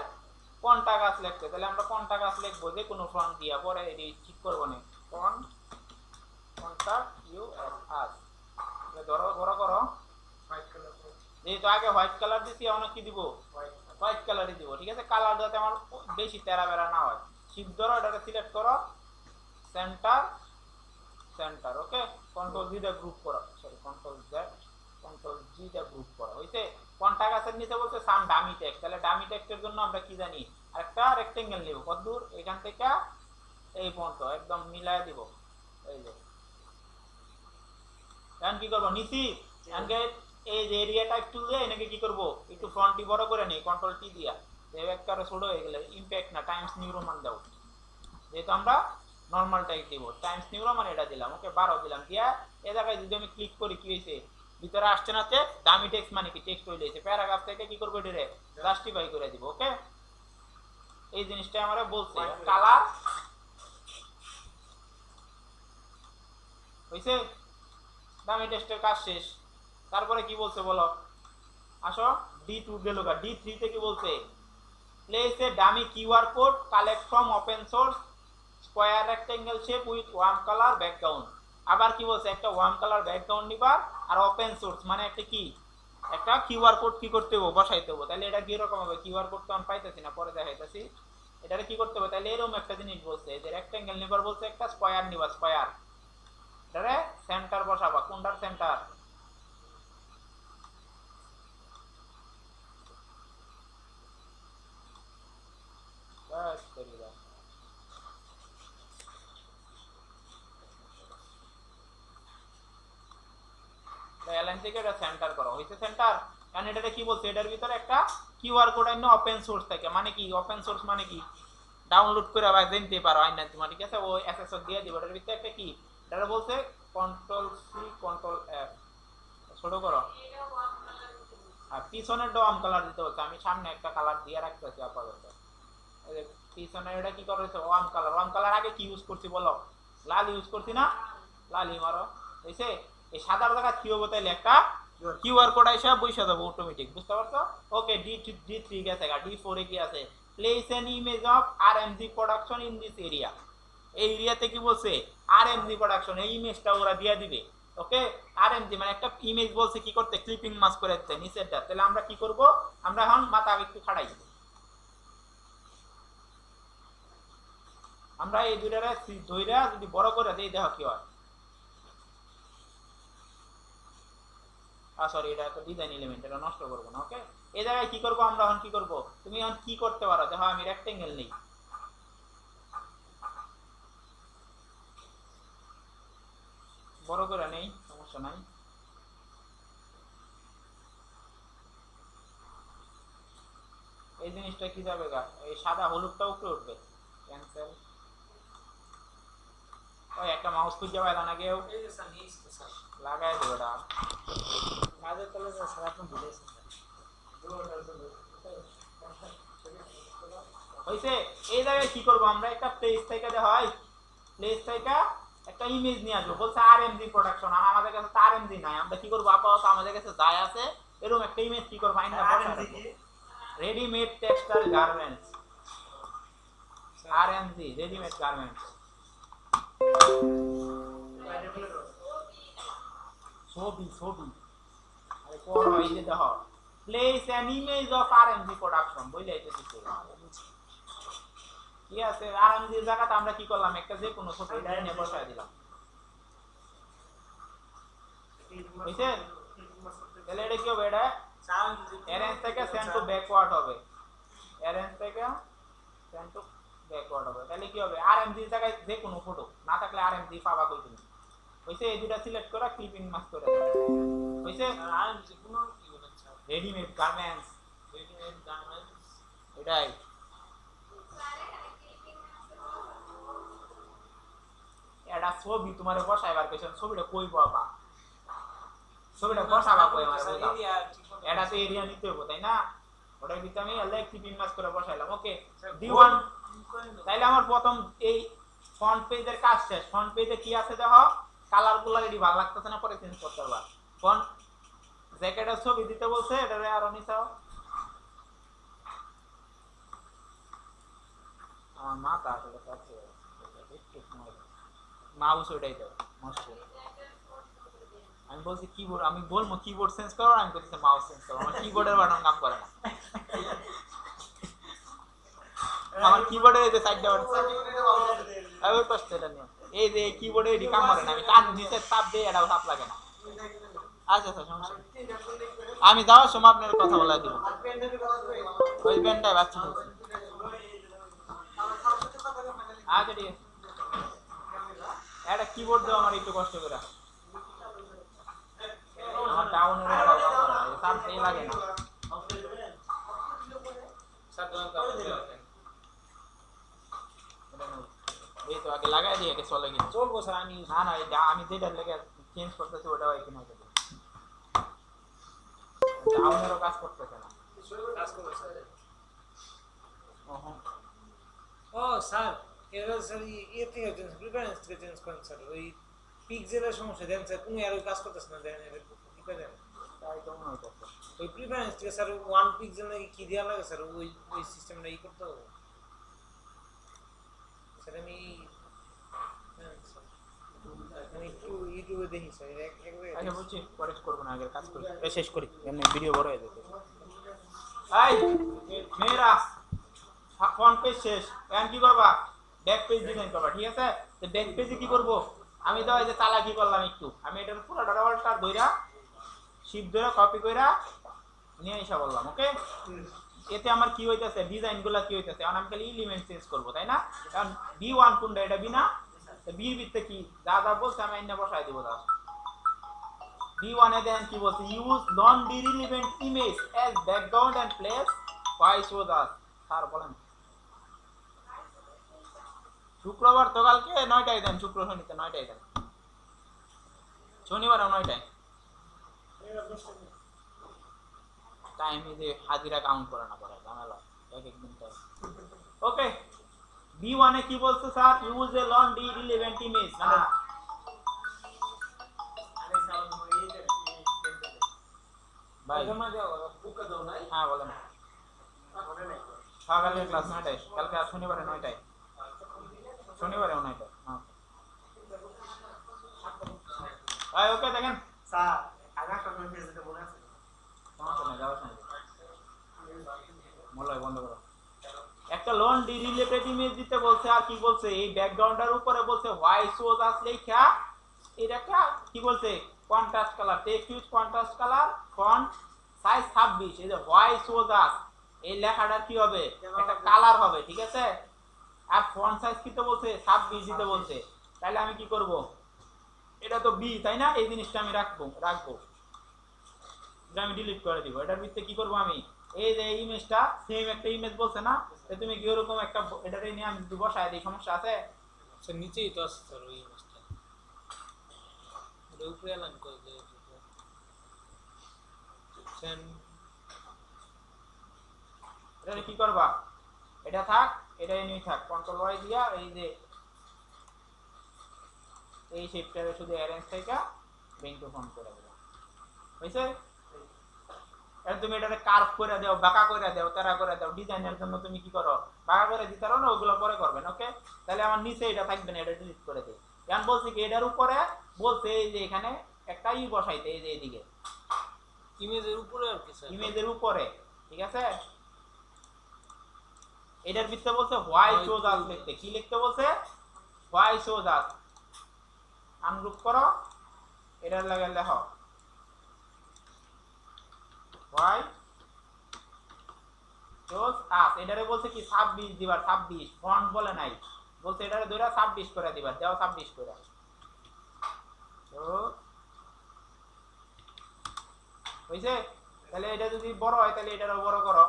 কোনটা গাছ লিখতে, তাহলে আমরা কোনটা গাছ লিখবো যে কোনো ফন্ট দিয়া, পরে এটি ঠিক করবো না, কোনটা ইউ এস আস, ধরো বড় করো, যেহেতু আগে হোয়াইট কালার দিছি এখন কি দিব, হোয়াইট কালারই দিব, ঠিক আছে। কালার যাতে আমার বেশি তেরা বেড়া না হয়, শিফট ধরো, এটাকে সিলেক্ট করো, centre centre, okay. Control G দা গ্রুপ করা, sorry control Z, control G দা গ্রুপ করা হইছে। কোনটা গাছের নিচে বলছে সাম ডামি টেক্সট, তাহলে ডামি টেক্সটের জন্য আমরা কি জানি, একটা রেক্টেঙ্গেল নিব, কতদূর, এখান থেকে এই পর্যন্ত একদম মিলায় দিব, এই যে। এখন কি করব, নিচি এনগে এই যে এরিয়া টাইপ টুল দিয়ে এনাকে কি করব, একটু ফন্টটি বড় করে নেই, কন্ট্রোল টি দিয়া, এই একটা ছোট হয়ে গেলে ইমপ্যাক্ট না টাইমস নিউ রোমান দাও, যেহেতু আমরা নরমাল টাইপ দিব, টাইমস নিউ রোমান এটা দিলাম, ওকে 12 দিলাম, দিয়া এই জায়গায় যদি আমি ক্লিক করি কি হইছে, ভিতরে আসছে না তে ডামি টেক্সট মানে কি টেক্সট হইছে, প্যারাগ্রাফ থেকে কি করব এটারে জাস্টিফাই করে দিব, ওকে। এই জিনিসটা আমরা বলছে কালার হইছে, ডামি টেক্সটের কাজ শেষ। তারপরে কি বলছে বলো, আসো D2 গেল, D3 তে কি বলছে, place A dummy QR code collect from open source square rectangle shape with warm colour background. আবার কি বলছে, একটা ওয়ার্ম কালার ব্যাকগ্রাউন্ড নিবা, আর ওপেন সোর্স মানে একটা কি, একটা কিউআর কোড কি করতে হবে, বসাইতে হবে। তাহলে এটা কি রকম হবে, কিউআর কোড তো আমি পাইতেছি না, পরে দেখাইতেছি। এটারে কি করতে হবে, তাহলে এরকম একটা জিনিস বলছে, যে রেক্টেঙ্গেল নিবার বলছে, একটা স্কয়ার নিবা, স্কয়ার, এটারে সেন্টার বসাবা, কোনটার সেন্টার, বাস করি দাও। এলাইন থেকে এটা সেন্টার করো, হইছে সেন্টার। কারণ এটাতে কি বলছে, এটার ভিতরে একটা কিউআর কোড আইনো ওপেন সোর্স থেকে, মানে কি ওপেন সোর্স মানে কি, ডাউনলোড করে আবার জানতে পারো আইনা তোমার, ঠিক আছে, ও এসএসও দিয়ে দিব। এটার ভিতরে একটা কি, এটা বলছে কন্ট্রোল সি কন্ট্রোল এফ, ছোট করো, আর পিছনের ওয়ার্ম কালার দিতে বলছে, আমি সামনে একটা কালার দিয়ে রাখতেছি আপাতত। এই যে পিছনের এটা কি করা হয়েছে, ওয়ার্ম কালার, ওয়ার্ম কালার আগে কি ইউজ করছি বলো, লাল ইউজ করছি না, লালই মারো, হইছে। এই সাদার জায়গা কি হবে, তাইলে একটা কিউআর কোড আইসা বইসা যাবো অটোমেটিক, বুঝতে পারছো, ওকে। D3 গেছে, D4 এ কি আছে, place N image of RMG production in this area, এই এরিয়াতে কি বলছে আরএমজি প্রোডাকশন, এই ইমেজটা ওরা দিয়ে দিবে, ওকে। আরএমজি মানে একটা ইমেজ বলছে কি করতে, ক্লিপিং মাস্ক করে দিতে নিচেরটা, তাহলে আমরা কি করব, আমরা এখন মাথা একটু খাড়াই, আমরা এই দুইটারে ধইরা যদি বড় করে দেই, দেখো কি হয়, সরি এটা একটা ডিজাইন এলিমেন্ট, এটা নষ্ট করব না, ওকে। এই জায়গায় কি করব আমরা এখন, কি করব, তুমি এখন কি করতে পারো, দেখো আমি রেক্টেঙ্গেল নেই, বড় করে নেই, সমস্যা নাই, এই জিনিসটা কি যাবে গা, এই সাদা হলুদটা উপরে উঠবে, ক্যান্সেল, ওই একটা মাউস খুঁজে পাইলা না কেউ, এই যে স্যার নিস তো স্যার লাগাই দেবো এটা, কাজের তলে স্যার আপনি ভুলেছেন হইছে। এই জায়গায় কি করব আমরা, একটা পেজ থেকে হয়, প্লেস থেকে একটা ইমেজ নিয়ে আসবো, বলছে আরএমজি প্রোডাকশন, আর আমাদের কাছে তো আরএমজি নাই, আমরা কি করব, আপাতত আমাদের কাছে যাই আছে এরকম একটা ইমেজ কি করব, আইনা বসাবো, readymade textile garments, RMG readymade garments, ছবি ছবি, আরে কোন এই যে দেখো, place an image of RMG production, বইলে এটা কি করব, ঠিক আছে। আরএমজি এর জায়গাতে আমরা কি করলাম, একটা যে কোনো ছোট লাইন নিয়ে বসায় দিলাম, হইছে। তাহলে এটা কি হবে, এটা অ্যারেঞ্জ থেকে সেন্ড টু ব্যাকওয়ার্ড হবে, অ্যারেঞ্জ থেকে সেন্ড টু ব্যাকওয়ার্ড হবে, তাহলে কি হবে, আরএমজি এর জায়গায় যে কোনো ফটো না থাকলে আরএমজি পাবা কই তুমি, হইছে। এই দুটো সিলেক্ট করা, ক্লিপিং মাস্ক করে হইছে, আর যে কোনো কি বলেন sir, readymade garments, readymade garments, এটাই। এটা ছবি তোমার বসাইবার কইছেন, ছবিটা কই পাবা, ছবিটা বসাবা কই আমার বললাম, এটা তো এরিয়া নিতে হবে তাই না, ওটার ভিতরে আমি এলে ক্লিপিং মাস্ক করে বসাইলাম, ওকে। D1, তাইলে আমার প্রথম এই ফ্রন্ট পেজের কাজ শেষ। ফ্রন্ট পেজে কি আছে দেখো, কালারগুলো রেডি, ভালো লাগতেছে না, পরে চেঞ্জ করতে পারবা। কোন জ্যাকেটের ছবি দিতে বলছে, এটারে আরো নিচাও। আমার মাথা আসলে কাছে মাউস ওইটাই দাও নষ্ট। আমি বলছি কিবোর্ড, আমি বলবো কিবোর্ড চেঞ্জ করো, আমি বলছি মাউস চেঞ্জ করো। আমার কিবোর্ডের বাটন কাম করে না। আমার কিবোর্ডের এই যে সাইডটা বাটন ওই কষ্ট এটা নিয়ে, এই যে কিবোর্ডে এডি কাম করে না, আমি কান নিচে চাপ দিই এটাও চাপ লাগে না। আচ্ছা আচ্ছা সমস্যা নেই। আমি যাওয়ার সময় আপনার কথা বলে দিব। ওই পেনটাই বাচ্চা ফেলছি। আচ্ছা ঠিক আছে, একটা কিবোর্ড দাও আমার একটু কষ্ট করে। আমার টাউনের চাপ দিয়ে লাগে না। এই তো আগে লাগাই দিয়ে চলে গেছে। চলবো স্যার, আমি না না, এটা আমি যেটা লেগে চেঞ্জ করতেছি ওটাও এখানে আছে। টাউনেরও কাজ করতেছে না। কাজ করবো স্যার। ওহো। ও স্যার, এরা স্যার ইয়ে থেকে চেঞ্জ, প্রিফারেন্স থেকে চেঞ্জ করেন স্যার। ওই পিক্সেলের সমস্যা দেন স্যার, কোনো আর কাজ করতেছে না, দেন এটা কি করে দেন? তাই তো মনে হইতেছে। ওই প্রিফারেন্স থেকে স্যার 1 পিক্সেল নাকি কি দেওয়া লাগে স্যার, ওই সিস্টেমটা ই করতে হবে স্যার। আমি একটু ইউটিউবে দেখি স্যার, আচ্ছা বলছি পরে করবো না, আগে কাজ করি, শেষ করি, এমনি ভিডিও বড় হয়ে যেতে। এই মেয়েরা ফ্রন্ট পেজ শেষ, এখন কি করবা? ব্যাক পেজ ডিজাইন করবা, ঠিক আছে? তো ব্যাক পেজে কি করব? আমি তো এই যে চালাকি করলাম একটু, আমি এটার পুরো ডাটাটা ধইরা শিপ ধরে কপি কইরা নিয়ে এসে বললাম, ওকে? এতে আমার কি হইতাছে, ডিজাইনগুলো কি হইতাছে, এখন আমি খালি এলিমেন্ট চেঞ্জ করব, তাই না? কারণ B1 কোনটা, এটা বি না? তো বির ভিতরে কি যা যা বলছে আমি এনে বসাই দেব। দাও B1 এ দেখেন কি বলছে, use non relevant image as background and place why show does. Sir বলেন, শুক্রবার তো কালকে 9টায় দেন, শুক্র শনিতে 9টায় দেন, শনিবারও 9টায়। টাইমে যে হাজিরা কাউন্ট করে না, করে ঝামেলা এক এক দিন টাইম। ওকে, B1 এ কি বলছে sir? Use a non relevant image, মানে ভাই হ্যাঁ বলেন। সকালে ক্লাস 9টায়, কালকে আর শনিবারে 9টায়, শনিবারেও 9টায়। হ্যাঁ ভাই ওকে দেখেন, স্যার আগে একটা করে ফেসবুকে মনে আছে সমস্যা নেই, যাওয়ার সময় মোল্লাই বন্ধ করো। একটা লোন রিলেটেড ইমেজ দিতে বলছে, আর কি বলছে এই ব্যাকগ্রাউন্ডের উপরে বলছে হোয়াই শোজ আস লেখা, এটা একটা কি বলছে contrast colour, text use contrast colour, font size 26। এই যে হোয়াই শোজ আস, এই লেখাটার কি হবে, একটা কালার হবে, ঠিক আছে? আর ফন্ট সাইজ কি তো বলছে 26 দিতে বলছে। তাহলে আমি কি করব, এটা তো বি তাই না, এই জিনিসটা আমি রাখবো, এটা আমি ডিলিট করে দিব। এটার ভিতরে কি করব আমি, এই যে ইমেজটা সেম একটা ইমেজ বলছে না, তুমি কি ওরকম একটা এটারে নিয়ে আমি বসায় দিই, সমস্যা আছে? স্যার নিচেই তো আছে স্যার ওই ইমেজটা, ওটা উপরে অ্যালাইন করে দেয় স্যার। এটা কি করবা, এটা থাক, এটা নিয়ে থাক, কন্ট্রোল ওয়াই দিয়া এই যে এই শেপটারে শুধু অ্যারেঞ্জ থেকে ব্রিং টু ফ্রন্ট করে দেব, হইছে? আর তুমি এটারে কার্ভ করে দাও, বাঁকা করে দাও, তেরা করে দাও, ডিজাইনের জন্য তুমি কি করো, বাঁকা করে দিতে পারো না, ওগুলো পরে করবেন, ওকে? তাহলে আমার নিচে এটা থাকবে না, এটা ডিলিট করে দেই। এখন বলছি কি এটার উপরে বলছে এই যে এখানে একটা ই বসাইতে, এই যে এদিকে ইমেজের উপরে আর কি স্যার, ইমেজের উপরে, ঠিক আছে? এটার ভিতরে বলছে হোয়াই শোজ আস লিখতে, কি লিখতে বলছে? Why shows us. আনগ্রুপ করো, এটার লাগে লেখো হোয়াই শোজ আস। এটারে বলছে কি 26 দিবার, 26 ফন্ট বলে নাই, বলছে এটারে ধরে 26 করে দিবার, দাও 26 করে। তো হইছে? তাহলে এটা যদি বড় হয় তাহলে এটারও বড় করো।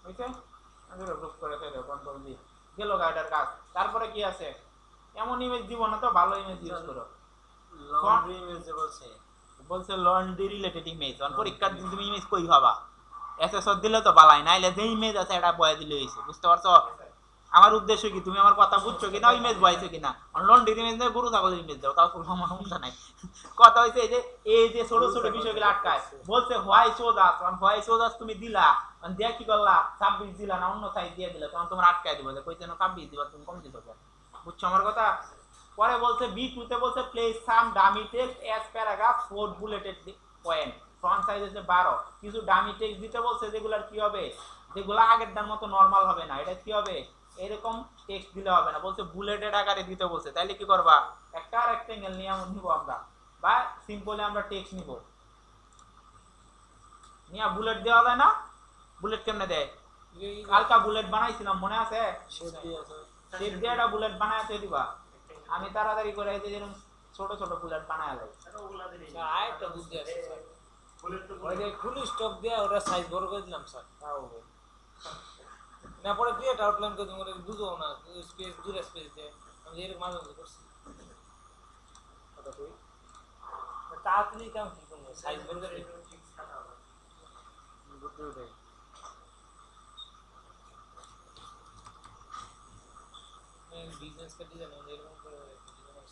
হইছে? আমি গ্রুপ করে দেব, কন্ট্রোল দি গেল গাইডার কাজ। তারপরে কি আছে, এমন ইমেজ দিব না তো, ভালো ইমেজ ইউজ করো। লন্ড্রি ইমেজ বলছে বলছে লন্ড্রি রিলেটেড ইমেজ অন পরীক্ষার দিন তুমি ইমেজ কই পাবা এসএসআর দিলে তো বালাই নাইলে যে ইমেজ আছে এটা বয়া দিলে হইছে বুঝতে পারছো আমার উদ্দেশ্য কি তুমি আমার কথা বুঝছো কিনা ইমেজ বয়াইছো কিনা লন্ড্রি ইমেজ দিয়ে গরু ছাগলের ইমেজ দাও তাও কোনো সমস্যা নাই কথা হইছে এই যে ছোট ছোট বিষয়গুলো আটকায় বলছে হোয়াই সোজাস অন হোয়াই সোজাস তুমি দিলা অন দিয়া কি করলা 26 দিলা না অন্য সাইজ দিয়ে দিলা তখন তোমার আটকায় দিব যে কইছে না 26 দিবা তুমি কম দিছো কেন বুঝছো আমার কথা পরে বলছে বি2 তে বলছে place some dummy text as paragraph 4 bulleted point font size হচ্ছে 12 কিছু ডামি টেক্সট দিতে বলছে যেগুলার কি হবে যেগুলো আগেরটার মতো নরমাল হবে না এটা কি হবে এরকম টেক্সট দিলে হবে না বলছে বুলেটেড আকারে দিতে বলছে তাহলে কি করবা একটা রেক্টেঙ্গেল নিয়ে নিব আমরা বা সিম্পলি আমরা টেক্সট নিব নিয়া বুলেট দেওয়া যায় না বুলেট কেমনে দেয় কালকা বুলেট বানাইছিলাম মনে আছে শেপ দিয়ে একটা বুলেট বানাইতে দিবা আমি তাড়াতাড়ি করে এই যে যেরকম ছোট ছোট বুলেট বানায় লাই আরেকটা বুদ্ধি আছে স্যার ওই যে ফুল স্টপ দিয়ে ওটা সাইজ বড় করে দিলাম স্যার তাও হবে না পরে ক্রিয়েট আউটলাইন করে তুমি বুঝো না স্পেস দূরে স্পেস দিয়ে আমি এর মাঝে মাঝে করছি কত কই তাড়াতাড়ি কাম কি করবো সাইজ বড় করে বুঝতে উঠে বিজনেস কা ডিজাইন এরকম করে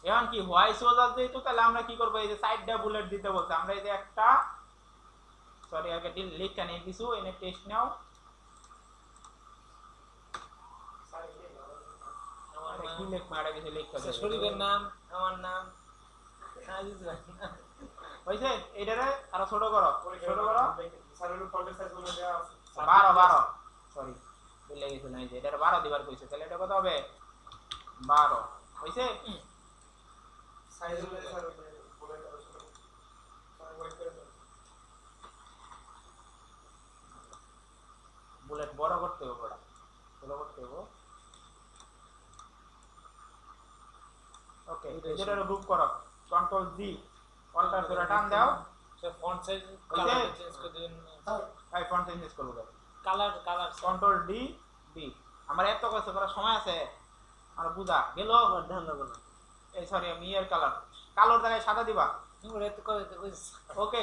এখন কি হোয়াইট সোজাস যেহেতু তাহলে আমরা কি করব এই যে সাইডটা বুলেট দিতে বলছে আমরা এই যে একটা সরি আগে লিখটা নিয়ে কিছু এনে টেস্ট নাও কি লিখ মারা গেছে লিখতে আচ্ছা শরীফের নাম আমার নাম হইছে এটারে আরো ছোট করো ছোট করো স্যারের ফন্টের সাইজ বলে দেওয়া আছে 12 সরি ভুলে গেছি না এই যে এটা 12 দিবার কইছে তাহলে এটা কত হবে 12 হইছে সাইজ বলে স্যার বলে দেওয়া আছে স্যার ওয়েট করে দাও বুলেট বড় করতে হবে বড় ছোট করতে হবে ওকে এটার গ্রুপ করো কন্ট্রোল জি অল্টার ধরে টান দাও sir font size colour change করে দিন এই ফন্ট চেঞ্জ করব কালার কন্ট্রোল ডি বি আমার এত কষ্ট করার সময় আছে আর বুঝা গেল আমার ধ্যান রাখো না এই সরি আমি এর কালোর জায়গায় সাদা দিবা তুমি এত করে ওকে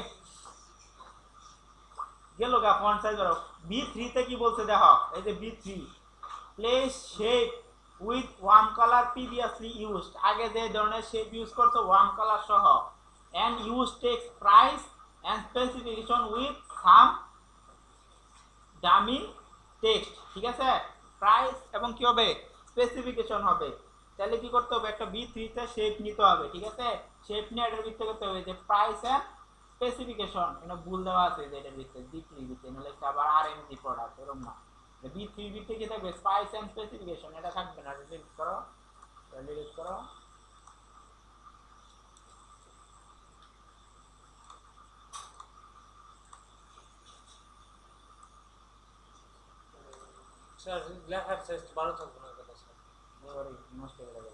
গেল গা ফন্ট সাইজ করো বি3 তে কি বলছে দেখো এই যে বি3 place shape with warm colour previously used আগে যে ধরনের শেপ ইউজ করছো ওয়ার্ম কালার সহ and use text price and specification with some dummy text ঠিক আছে প্রাইস এবং কি হবে স্পেসিফিকেশন হবে তাহলে কি করতে হবে একটা বি3 তে শেপ নিতে হবে ঠিক আছে শেপ নিয়ে এটার ভিতরে করতে হবে যে প্রাইস এন্ড স্পেসিফিকেশন এটা ভুল দেওয়া আছে যে এটার ভিতরে বি3 ভিতরে নাহলে এটা আবার আরএমজি প্রোডাক্ট এরকম না বি3 ভিতরে কি থাকবে প্রাইস এন্ড স্পেসিফিকেশন এটা থাকবে না ডিলিট করো স্যার লেখার সাইজ 12 থাকবে না কথা স্যার এবারে নষ্ট হয়ে গেল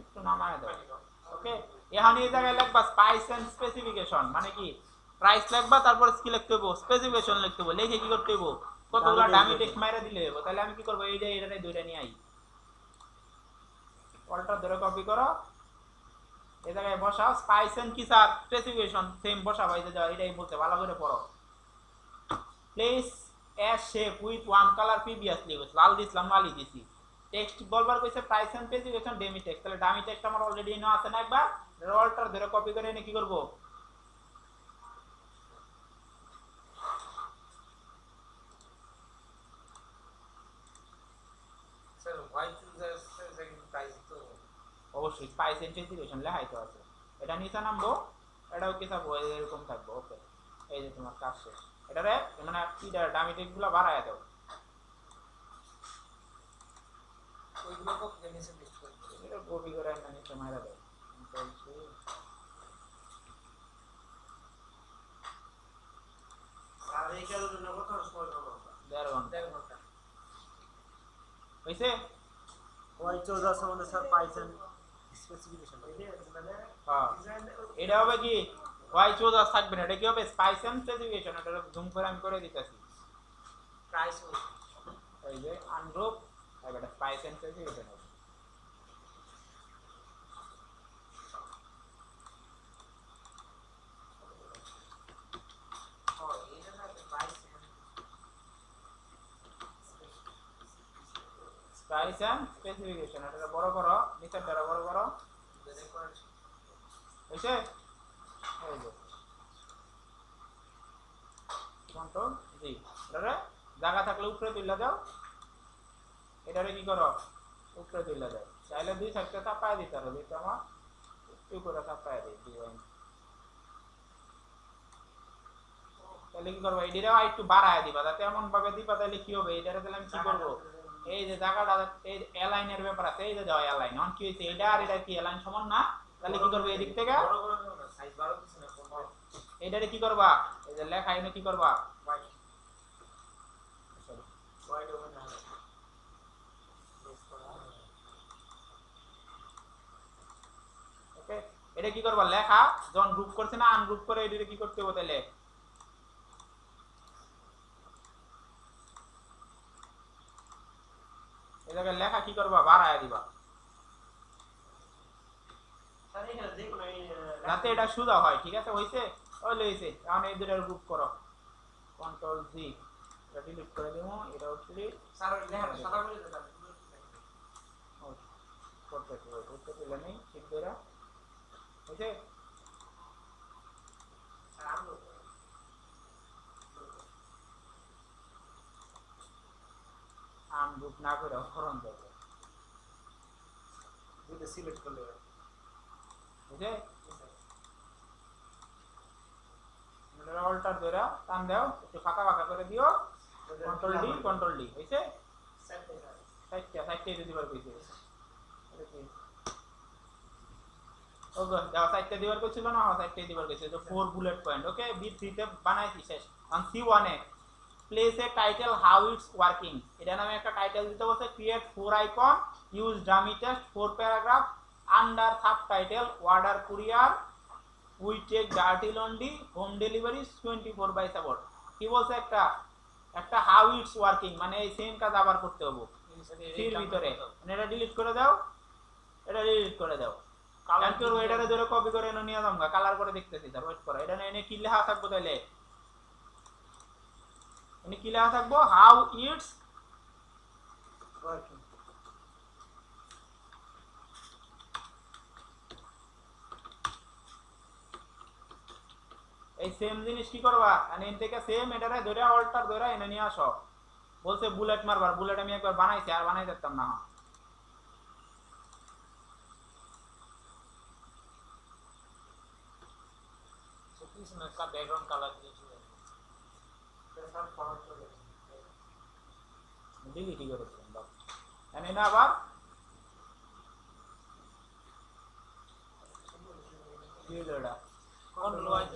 একটু নামায় দাও ওকে এখন এই জায়গায় লিখবা প্রাইস এন্ড স্পেসিফিকেশন মানে কি প্রাইস লিখবা তারপর কি লিখতে হবে স্পেসিফিকেশন লিখতে হবে লিখে কি করতে হবে কতগুলো ডামি টেক্সট মাইরা দিলে হবে তাহলে আমি কি করব এই যে এটারে দুইটা নিয়ে আই অল্টার ধরে কপি করো এই জায়গায় বসাও প্রাইস এন্ড কি স্যার স্পেসিফিকেশন সেম বসাও এই যে এটাই বলতে ভালো করে পড়ো place as shape with one color previously লাল দিছিলাম লালই দিছি টেক্সট বলবার কইছে price and specification dummy text তাহলে ডামি টেক্সট আমার অলরেডি এনে আছে না একবার অল্টার ধরে কপি করে এনে কি করব sir white user second prize তো অবশ্যই প্রাইস এন্ড স্পেসিফিকেশন লেখাই তো আছে এটা নিচে নামবো এটাও কি থাকবো এরকম থাকবো ওকে এই যে তোমার কাজ শেষ এটারে মানে কি ডামি টেক্সটগুলো বাড়ায়া দাও ওইগুলো কপি করে নিচে পেস্ট করে দিও এটা কপি করে এনে নিচে মাইরা দাও বলছি স্যার এই কাজের জন্য কত সময় লাগবে 1.5 ঘন্টা হইছে হোয়াইট চৌজাস আমাদের স্যার পাইছেন স্পেসিফিকেশন হ্যাঁ এটা হবে কি ওয়াই চোদাস থাকবে না এটা কি হবে স্পাইস এন্ড স্পেসিফিকেশন এটা জুম করে আমি করে দিতেছি প্রাইস এই যে আনগ্রুপ এটা স্পাইস এন্ড স্পেসিফিকেশন হবে প্রাইস এন্ড স্পেসিফিকেশন এটা বড় করো, নিচেরটা বড় করো, হইছে? এই যে কন্ট্রোল জি, এটারে জায়গা থাকলে উপরে তুলে দাও, এটারে কি করো উপরে তুলে দাও, চাইলে দুই সাইডটা চাপায় দিতে পারো, যেটা আমার একটু করে চাপায় দিই ডিজাইন। তাহলে কি করবো এটাও একটু বাড়ায় দিবা, যাতে এমন ভাবে দিবা তাহলে কি হবে, এটারে তাহলে আমি কি করবো, এই যে জায়গাটা এই অ্যালাইনের ব্যাপার আছে, এই যে দাও অ্যালাইন, অন কি হইছে এটা আর এটা কি অ্যালাইন সমান না, তাহলে কি করবে এদিক থেকে সাইজ বাড়াও দিছ না কোন এটারে কি করবা, এই যে লেখা এনে কি করবা হোয়াইট সরি হোয়াইট ওভার না ওকে, এটা কি করবা লেখা যখন গ্রুপ করছে না আনগ্রুপ করে এটারে কি করতে হবে তাহলে এই জায়গায় লেখা কি করবা বাড়ায় দিবা, স্যার এখানে দেখুন এই যাতে এটা সোজা হয়, ঠিক আছে হইছে, ওই লইছে, এখন এই দুটার গ্রুপ করো, কন্ট্রোল জি, এটা ডিলিট করে দেবো, এটা হচ্ছে স্যার ওই লেখাটা সাদা করে দেন করতে পেলে নেই ঠিক ধরে হইছে, স্যার আমলো আনগ্রুপ না করে ফরন দেবো, দুটো সিলেক্ট করলে বুঝে অল্টার ধরে টান দাও, একটু ফাঁকা ফাঁকা করে দিও, কন্ট্রোল ডি হইছে, সাইডটা দিবার কইছে, এটা কি ওকে দাও সাইডটা দিবার কইছিল না, হ্যাঁ সাইডটা দিবার কইছে, তো 4 বুলেট পয়েন্ট, ওকে বি3 তে বানাইছি শেষ, অন সি1 এ place a title how it's working, এটা নামে একটা টাইটেল দিতে বলছে, create 4 icon, use dummy text 4 paragraph, under subtitle order courier, we take dirty laundry, home delivery 24/7, কি বলছে একটা হাউ ইটস ওয়ার্কিং, মানে এই সেম কাজ আবার করতে হবে সির ভিতরে, মানে এটা ডিলিট করে দাও, এটা ডিলিট করে দাও, কালার কি এটারে ধরে কপি করে এনে নিয়ে যামগা, কালার করে দেখতেছি স্যার, ওয়েট করো, এটা এনে কি লেখা থাকবে তাহলে এনে কি লেখা থাকবো, হাউ ইটস ওয়ার্কিং এই সেম জিনিস কি করবা, মানে এন থেকে সেম এটারে ধরে অল্টার ধরে এনে নিয়ে আসো, বলছে বুলেট মারবার, বুলেট আমি একবার বানাইছি আর বানাই দিতাম না, इसमें इसका बैकग्राउंड कलर স্যার ফরওয়ার্ড করে ডিলিট করেছিলাম বাবা, এনে না আবার কি হলো এটা, कंट्रोल वाई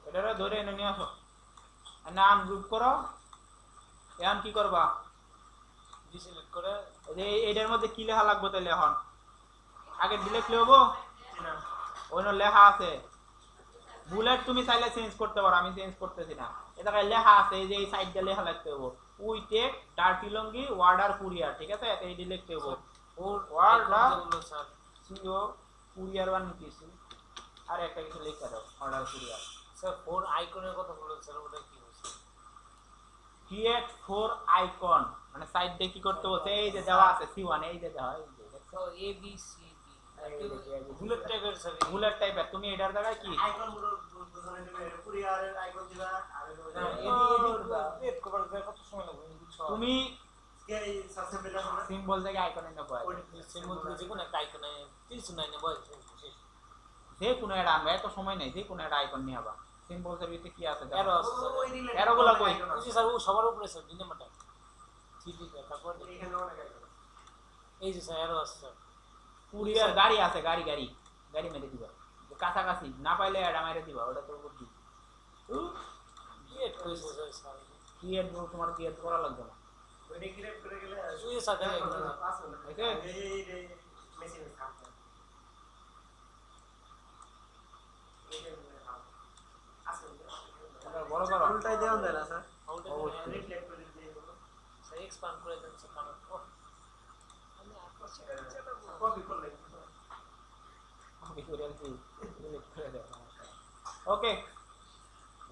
এটারে ধরে এনে নিয়ে আসো, এনে আনগ্রুপ করো, এখন কি করবা डिसेलेक्ट करे এই এটার মধ্যে কি লেখা লাগবে তাহলে, এখন আগে ডিলেট লিখবো, না ওইনো লেখা আছে বুলেট, তুমি চাইলে চেঞ্জ করতে পারো, আমি চেঞ্জ করতেছি না, এটা লেখা আছে এই যে এই সাইডটা লেখা লাগতে হবে, we take dirty lungi order courier, ঠিক আছে এই ডিলেট লিখবো, और অর্ডার बोलो सर ছিল কুরিয়ার বান কিছু আর একটা কিছু লেখা দাও, অর্ডার কুরিয়ার, सर फोर आइकনের কথা বলেন স্যার ওটা কি হচ্ছে ক্রিয়েট 4 আইকন, মানে সাইড দিয়ে কি করতে বলছে, এই যে দেওয়া আছে সি1, এই যে দেওয়া, এই যে তো A B C D bullet টাইপের স্যার বুলেট টাইপের, তুমি এটার জায়গায় কি আইকন গুলো বুঝানো যাবে কুরিয়ারের আইকন দিবা আর পেট কভার করে কত সময় লাগবে বুঝছো তুমি এই সাবসেপ্টের জন্য সিম্বল থেকে আইকনে নেবো, সিম্বল থেকে যে কোনো একটা আইকনে 309 বল শেষ যে কোনো একটা আনবা, এত সময় নেই, যে কোনো একটা আইকন নিয়ে আবা, সিম্বল এর ভিতরে কি আছে দেখো, এরো আছে ওই রিলেটেড এরোগুলো কই? বুঝছি স্যার ও সবার উপরে স্যার দিনে মাটা থ্রি তারপর এখানে অনেক আইকন এই যে স্যার এরো আছে স্যার কুরিয়ার গাড়ি আছে, গাড়ি মেরে দিবা, কাছাকাছি না পাইলে এটা মেরে দিবা, ওটা তোর বুদ্ধি, ক্রিয়েট করেছে স্যার ক্রিয়েট তোমার ক্রিয়েট করা লাগবে না, ওইটা ক্রিয়েট করে গেলে সুইয়ে সাথে পাস হবে ওকে? এই মেশিনে থাকবে এটা বড় করো, উল্টাই দেওয়া যায় না স্যার অবশ্যই। রিফ্লেক্ট করে দিয়ে দেবো স্যার এক্সপ্যান্ড করে দেন স্যার কারণ কপি করলে ওকে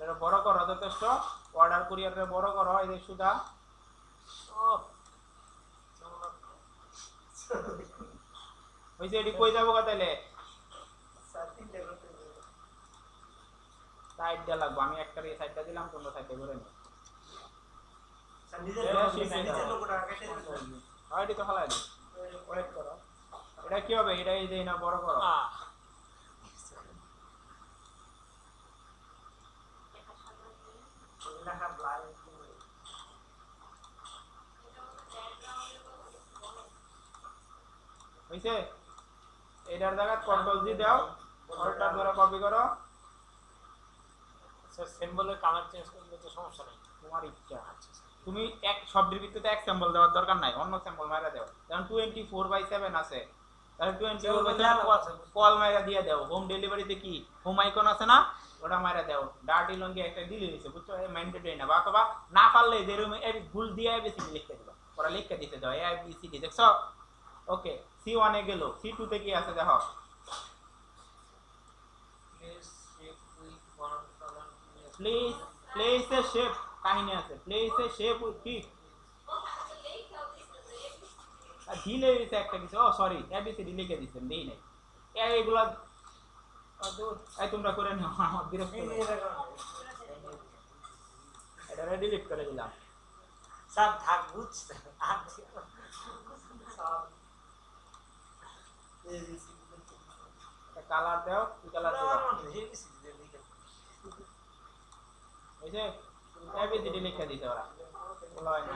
এটা বড় করো যথেষ্ট, অর্ডার কুরিয়ারে বড় করো এই যে সুদা হইছে এটি কই যাবো তাইলে স্যার তিনটে করতে হবে সাইড দেওয়া লাগবে আমি একটা সাইডটা দিলাম তোমরা সাইডটা করে নিও স্যার নিজের লোকটা কেটে দিবেন হয় এটি তো হালাই দিই ওয়েট করো এটা কি হবে এটা এই যে না বড় করো লেখা ব্লার হইছে এটার জায়গা কন্ট্রোল জি দাও অল্টার ধরে কপি করো স্যার সিম্বলের কালার চেঞ্জ করলে তো সমস্যা নেই তোমার ইচ্ছা তুমি এক শব্দের ভিত্তিতে এক স্যাম্পল দেওয়ার দরকার নাই অন্য স্যাম্পল মারা দাও যেমন 24/7 আছে তাহলে 24/7 কল মারা দিয়ে দাও হোম ডেলিভারিতে কি হোম আইকন আছে না ওটা মারা দাও ডার্টি লঙ্গি একটা দিলে দিছে বুঝছো ম্যান্ডেটরি না বা অথবা না পারলে যেরকম ভুল দিয়ে এবিসিডি লিখতে দিবা ওরা লিখতে দিতে দাও এবিসিডি দেখছো ওকে C1 এ গেল C2 তে কি আছে দেখো প্লেস এ শেপ কাহিনী আছে প্লেস এ শেপ উইথ কি দিলে দিছে একটা কিছু ও সরি এবিসিডি লিখে দিছেন দেই নাই এইগুলা এই তোমরা করে নাও আমার বিরক্ত লাগে এটা ডিলিট করে দিলাম স্যার থাক বুঝতে কালার দাও কি কালার দিবা এই যে এবিসিডি লিখে দিছে ওরা বলা হয় না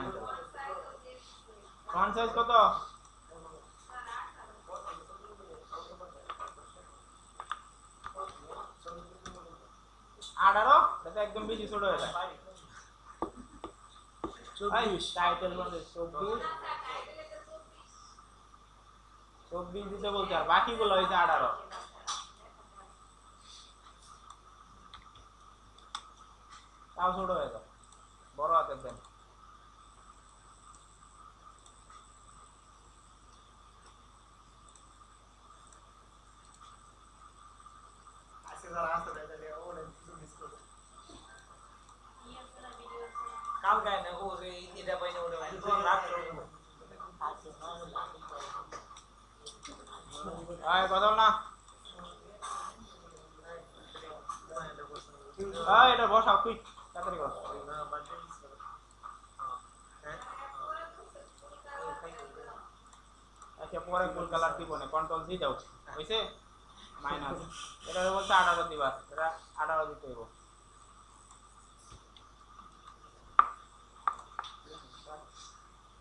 ফন্ট সাইজ কত আঠারো এটা একদম বেশি ছোট হয়ে যায় 24 টাইটেল মানে 24 দিতে বলতে আর বাকিগুলো হইছে 18 তাও ছোট হয়ে যায় বড় হাতের দেন আজকে যারা আসতে দেয় তাহলে ওরা কিছু মিস করবে কাল গায় না ও এটা পাই না ওটা পাই না রাত করবো আয় বদল না আয় এটা বসাও কুইক তাড়াতাড়ি করো আচ্ছা পরে ফুল কালার দিব না কন্ট্রোল জি দাও হইছে মাইনাস এটা বলতে 18 দিবা এটা 18 দিতে হইব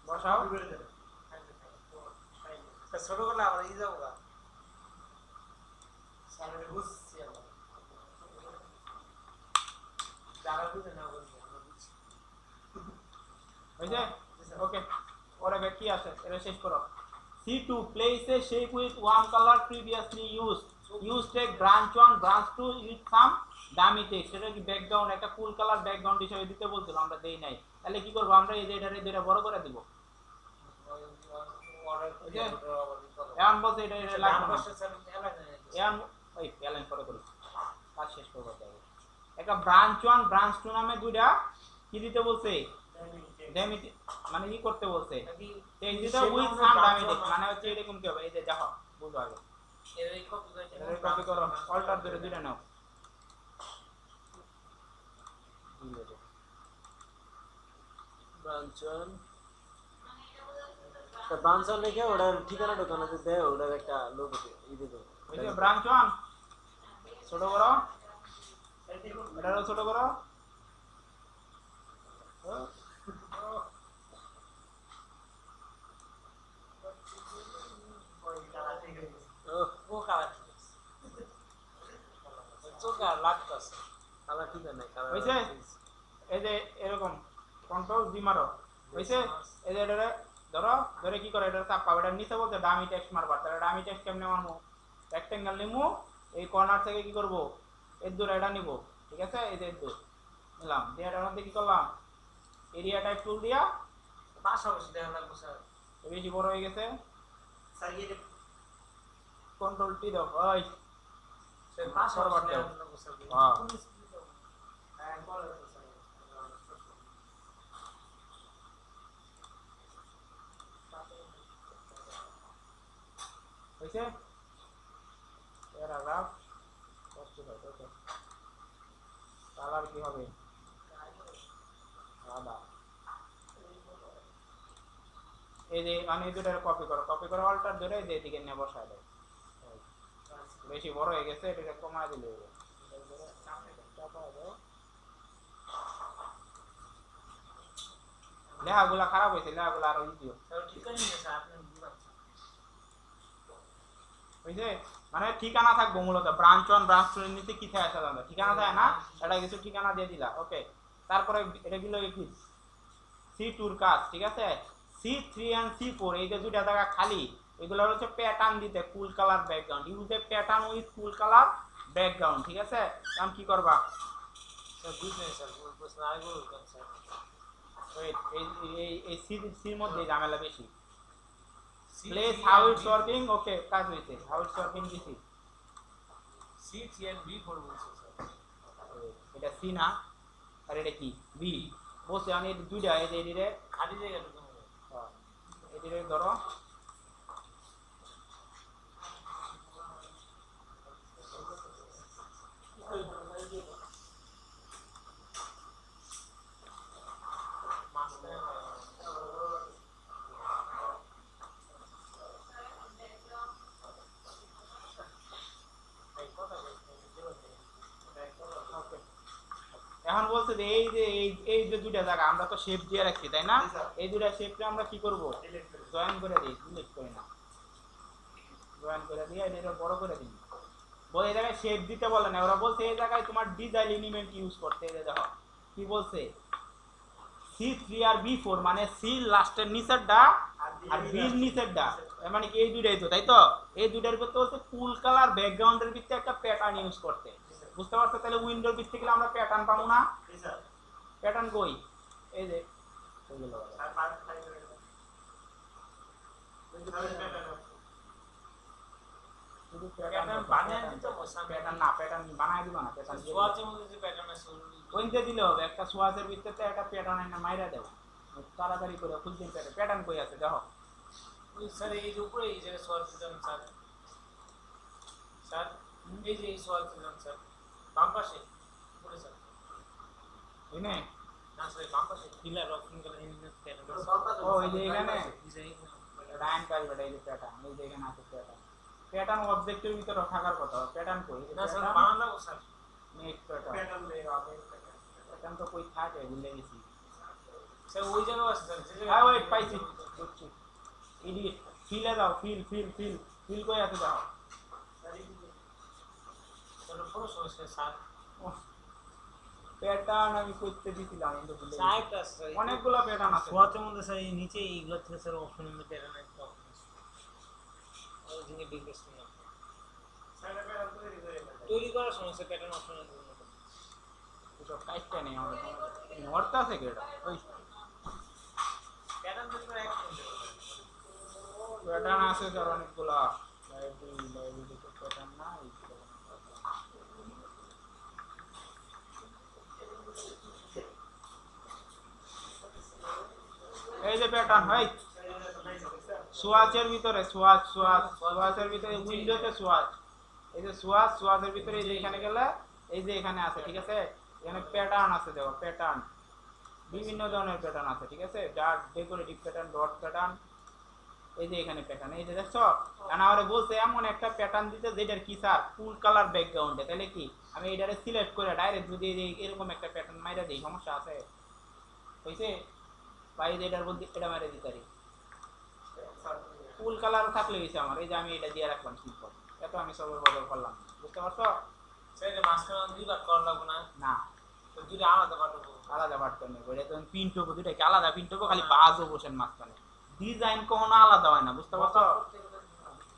বসাও ছোট করলে আবার ই যাবো গা স্যার বুঝছি আমরা যারা বুঝে না বুঝে আমরা বুঝছি হইছে ওকে পরে কি আছে এটা শেষ করো C2 place a shape with one color previously used use take branch 1 branch 2 with some dummy text এটা কি ব্যাকগ্রাউন্ড একটা ফুল কালার ব্যাকগ্রাউন্ড হিসেবে দিতে বলছিল আমরা দেই নাই তাহলে কি করব আমরা এই যে এটা বড় করে দিব এখন বলতে এটা লাগবে না এখন ওই অ্যালাইন করে করি কাজ শেষ করব তাহলে একটা ব্রাঞ্চ 1 ব্রাঞ্চ 2 নামে দুইটা কি দিতে বলছে ড্যামেজ মানে কি করতে বলছে এই যেটা উইথ সাম ড্যামেজ মানে হচ্ছে এরকম কি হবে এই যে দেখো বুঝো আগে এই কপি করো অল্টার ধরে দুইটা নাও ব্রাঞ্চন তা ব্রাঞ্চন লিখে ওটার ঠিকানা দোকানে দেয় ওটার একটা লোক ই দিবে ওই যে ব্রাঞ্চ 1 ছোট করো এটারও ছোট করো ও কালার চোখা লাগতাছে কালার ঠিকানা নাই কালার হইছে এই যে এরকম কন্ট্রোল জি মারো হইছে এই যে এটা ধরো ধরে কি করে এটা চাপ পাবে এটা নিচে বলতে ডামি টেক্সট মারবা তাহলে ডামি টেক্সট কেমনে মারমু রেক্টেঙ্গেল নিমু এই কর্নার থেকে কি করব এর দূর এটা নিব ঠিক আছে এই যে এর দূর নিলাম দিয়ে এটার মধ্যে কি করলাম এরিয়া টাইপ টুল দিয়া পাশাপাশি দেখা লাগবে স্যার বেশি বড় হয়ে গেছে স্যার এই কন্ট্রোল টি দাও ওই পাশাপাশি দেখা লাগবে স্যার হ্যাঁ হ্যাঁ বলো স্যার হয়েছে প্যারাগ্রাফ 45 ওকে কালার কি হবে সাদা এই যে আমি দুটার কপি করে অল্টার ধরে এই যে এদিকে নিয়ে বসায় দেয় বেশি বড় হয়ে গেছে এটা কমায় দিলে হবে লেখাগুলা খারাপ হয়েছে লেখাগুলা আরো ইজিও বুঝছে মানে ঠিকানা থাকবো মূলত ব্রাঞ্চ 1 ব্রাঞ্চ 2 এর নিচে কি থাকে জানো ঠিকানা থাকে না এটা কিছু ঠিকানা দিয়ে দিলা ওকে তারপরে এটা দিল কি C2 এর কাজ ঠিক আছে C3 and C4 এই যে দুইটা জায়গা খালি এগুলো হচ্ছে প্যাটার্ন দিতে cool colour background use a pattern with cool colour background ঠিক আছে এখন কি করবা স্যার বুঝলেন স্যার প্রশ্ন আগে বলুন স্যার ওয়েট এই সির মধ্যে ঝামেলা বেশি প্লেস হাউ ইটস ওয়ার্কিং ওকে কাজ হইছে হাউ ইটস ওয়ার্কিং দিছি C3 and B4 বলছে স্যার এটা সি না আর এটা কি বি বসে আমি দুইটা এই যে এদিকে খালি জায়গাটুকু হবে এদিকে ধরো এখন বলছে যে এই যে দুইটা জায়গা আমরা তো শেপ দিয়ে রাখছি তাই না এই দুইটা শেপকে আমরা কি করব জয়েন করে দিই ডিলিট করি না জয়েন করে দিয়ে এটা বড় করে দিই বলে এই জায়গায় শেপ দিতে বলে না ওরা বলছে এই জায়গায় তোমার ডিজাইন এলিমেন্ট ইউজ করতে এই দেখো কি বলছে C3 আর B4 মানে সি লাস্টের নিচেরটা আর বি নিচেরটা মানে কি এই দুইটাই তো তাই তো এই দুইটার ভিতরে হচ্ছে কুল কালার ব্যাকগ্রাউন্ডের ভিতরে একটা প্যাটার্ন ইউজ করতে বুঝতে পারছো তাহলে উইন্ডোর ভিতর থেকে আমরা প্যাটার্ন পাবো না প্যাটার্ন কই এই যে ওইগুলো শুধু প্যাটার্ন বানায় দিতে প্যাটার্ন না প্যাটার্ন বানায় দিবা না প্যাটার্ন সোয়াচের মধ্যে যে প্যাটার্ন আছে ওইতে দিলে হবে একটা সোয়াচের ভিতরে একটা প্যাটার্ন এনে মাইরা দাও তাড়াতাড়ি করে খুলতে প্যাটার্ন কই আছে দেখো ওই স্যার এই যে উপরে এই যে সোয়াচ দিলাম স্যার স্যার এই যে এই সোয়াচ দিলাম স্যার বাম পাশে উপরে স্যার এনে না স্যার বাম পাশে pillar rocking colour engineer pattern ও এই যে এখানে রাইন কাজ বেটা এই যে প্যাটার্ন এই যে এখানে আছে প্যাটার্ন প্যাটার্ন অবজেক্টের ভিতরে থাকার কথা প্যাটার্ন কই না স্যার বানালাম স্যার নেক্সট প্যাটার্ন প্যাটার্ন তো কই থাকে ভুলে গেছি স্যার ওই জায়গা আছে স্যার যে হ্যাঁ ওয়েট পাইছি বুঝছি এদিকে ফিলে দাও ফিল কই আছে দাও স্যার পুরো সমস্যা স্যার প্যাটার্ন আমি করতে দিছিলাম কিন্তু ভুলে গেছি সাইট আছে অনেকগুলো প্যাটার্ন আছে সোয়াচের মধ্যে স্যার এই নিচে এইগুলো থেকে স্যার অপশনের মধ্যে প্যাটার্ন একটা অপশন আছে ওই জিনিস ডিটেইলস না তৈরি করার সময় স্যার প্যাটার্ন অপশনের জন্য তো কাইটটা নেই আমাদের নর্থ আছে কি এটা ওই প্যাটার্ন তো এক প্যাটার্ন আছে স্যার অনেকগুলো লাইব্রেরি তো প্যাটার্ন না এই যে প্যাটার্ন ভাই সোয়াচের ভিতরে সোয়াচের ভিতরে উইন্ডোতে সোয়াচ এই যে সোয়াচের ভিতরে এই যে এখানে গেলে এই যে এখানে আছে ঠিক আছে এখানে প্যাটার্ন আছে দেখো প্যাটার্ন বিভিন্ন ধরনের প্যাটার্ন আছে ঠিক আছে dark decorative pattern dot pattern এই যে এখানে প্যাটার্ন এই যে দেখছো কারণ আমারে বলছে এমন একটা প্যাটার্ন দিতে যেটার কি স্যার ফুল কালার ব্যাকগ্রাউন্ডে তাহলে কি আমি এটারে সিলেক্ট করে ডাইরেক্ট যদি এরকম একটা প্যাটার্ন মাইরা দিই সমস্যা আছে হইছে ভাই এটার মধ্যে এটা মাইরা দিতে পারি ফুল কালার থাকলে হইছে আমার এই যে আমি এটা দিয়ে রাখলাম সিম্পল এত আমি সবার বদল করলাম বুঝতে পারছো স্যার এটা মাঝখানে দুই কাট করা লাগবে না না তো দুইটা আলাদা কাটবো আলাদা পাঠতে নেই ওইটা তখন প্রিন্ট হবো দুইটাকে আলাদা প্রিন্ট হবো খালি বাজও বসেন মাঝখানে ডিজাইন কখনো আলাদা হয় না বুঝতে পারছো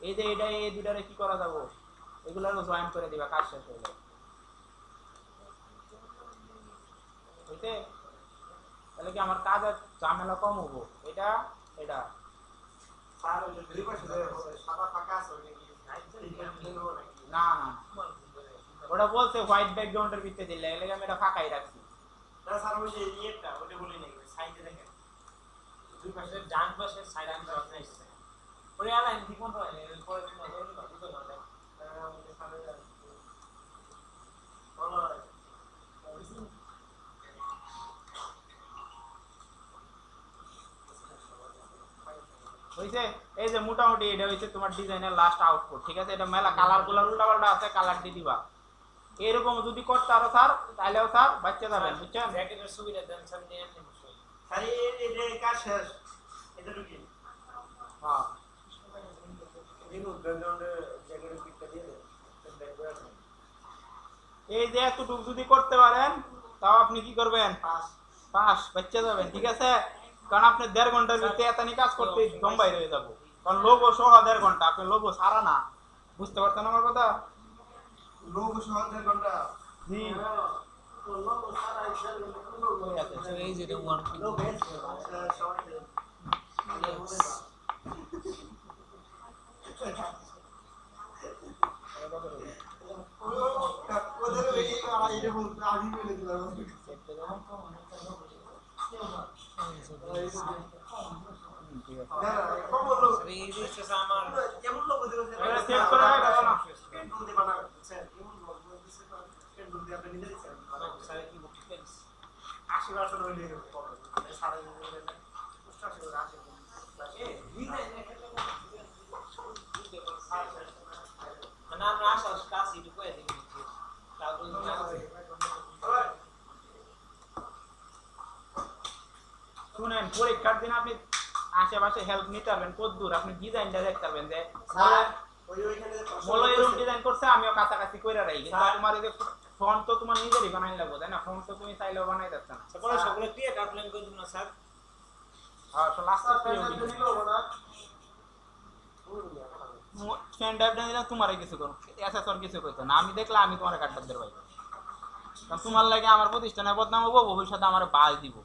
এই যে এটা এই দুটারে কি করা যাবো এগুলারও জয়েন করে দিবা কাজ শেষ হয়ে যাবে বুঝতে তাহলে কি আমার কাজ আর ঝামেলা কম হবো এটা এটা স্যার ওই যে দুই পাশে সাদা ফাঁকা আছে ওই না ওটা বলছে হোয়াইট ব্যাকগ্রাউন্ডের ভিতরে দিলে এলাকা আমি এটা ফাঁকাই রাখছি না স্যার ওই যে ইয়েটা ওটা বলি নাই সাইডে দেখেন দুই পাশে ডান পাশে সাইড আমি জয়েন করছি ওরে আলাইন ঠিক মতো হয় না পরে তুমি ওই বুঝো না আমাদের সামনে ভালো হয় হইছে এই যে মোটামুটি এটা হইছে তোমার ডিজাইনের লাস্ট আউটপুট ঠিক আছে এটা মেলা কালার গুলো উল্টাপাল্টা আছে কালার দিয়ে দিবা এরকম যদি করতে আরো স্যার তাহলেও স্যার বাচ্চা যাবেন বুঝছেন জ্যাকেটের সুবিধা দেন সব নিয়ে এমনি বসে আরে এই কাজ শেষ এটা ঢুকি হ্যাঁ দিন ব্যাকগ্রাউন্ডে জ্যাকেটের পিকটা দিয়ে দেন ব্যাকগ্রাউন্ড এই যে এতটুকু যদি করতে পারেন তাও আপনি কি করবেন পাস পাস বাচ্চা যাবেন ঠিক আছে কারণ আপনি 1.5 ঘন্টার ভিতরে এতনি কাজ করতে দম বাইরে হয়ে যাবো কারণ লোগো সহ 1.5 ঘন্টা আপনি লোগো সারা না বুঝতে পারছেন আমার কথা লোক সহায়তার ঘন্টা জি লোক সারা ইচ্ছা লোক এই যে ওয়ান লোক বেশ সবাই ওদের এই আইডি বলতে আমি বলে দিলাম ঠিক আছে না কম লোক এই যে আমার এমন লোক ওদের এটা সেভ করে রাখো না পেন বলতে বানা স্যার এমন লোক বলতেছে পেন বলতে আপনি নিজে দিচ্ছেন স্যার কি বলতেন 80% হইলে হবে সারা দিন পুষ্টা ছিল 80 এই ডিজাইন মানে আমরা আশা কাজ এটা করে দিই তারপর শুনেন পরীক্ষার দিন আপনি আশেপাশে হেল্প নিতে পারবেন কত দূর আপনি ডিজাইনটা দেখতে পারবেন যে স্যার ওইখানে বলো এরকম ডিজাইন করছে আমিও কাছাকাছি কইরা রাখি কিন্তু তোমার এই যে ফন্ট তো তোমার নিজেরই বানাই লাগবে তাই না ফন্ট তো তুমি চাইলেও বানাই যাচ্ছ না তারপরে সকলে ক্রিয়েট আউটলাইন করে দিন না স্যার আর তো লাস্ট স্ট্যান্ড আপ দিলে তোমারই কিছু করো অ্যাসেসর কিছু কইতো না আমি দেখলে আমি তোমার কাটতে দেব ভাই কারণ তোমার লাগে আমার প্রতিষ্ঠানে বদনাম হবো ভবিষ্যতে আমার বাল দিব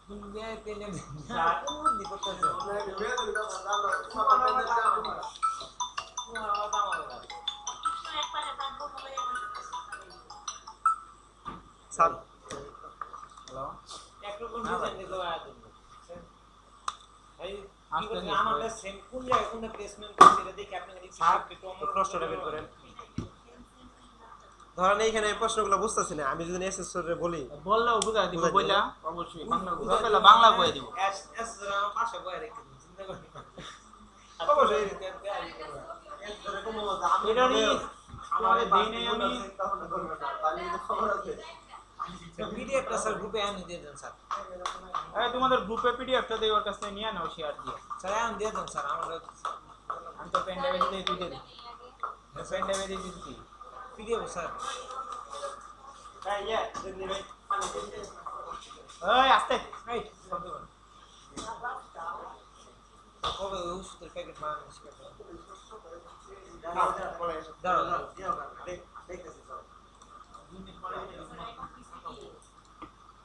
তুমি যে তেলে স্যার দি করতে স্যার হ্যালো একরকম ডিজাইন দিতে হয় ভাই কি করে আমাদের সেম কোন জায়গায় কোন প্লেসমেন্ট করছে এটা দেখে আপনি দেখি স্যার, একটু অন্য প্রশ্নটা বের করেন ধরেন এইখানে এই প্রশ্নগুলো বুঝতেছি না আমি যদি এসএসরে বলি বললেও বুঝাই দিব বুঝাই বইলা অবশ্যই বাংলা বুঝাইলে বাংলা কই দিব এস এস আমার পাশে বয়ে রেখে দিন চিন্তা করি অবশ্যই। এটা নি আমাদের দিনে আমি পিডিএফটা স্যার গ্রুপে আনি দিয়ে দেন স্যার এই তোমাদের গ্রুপে পিডিএফটা দেই ওর কাছে নিয়ে নাও শেয়ার দিয়ে স্যার আনি দিয়ে দেন স্যার আমরা আমি তো পেন ড্রাইভে দিয়ে তুই দে পেন ড্রাইভে দিয়ে দিচ্ছি পিডিএফ স্যার এই আস্তে এই কবে ওষুধের প্যাকেট বানানো শিখতে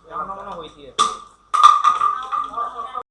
যেমন মনে হইছে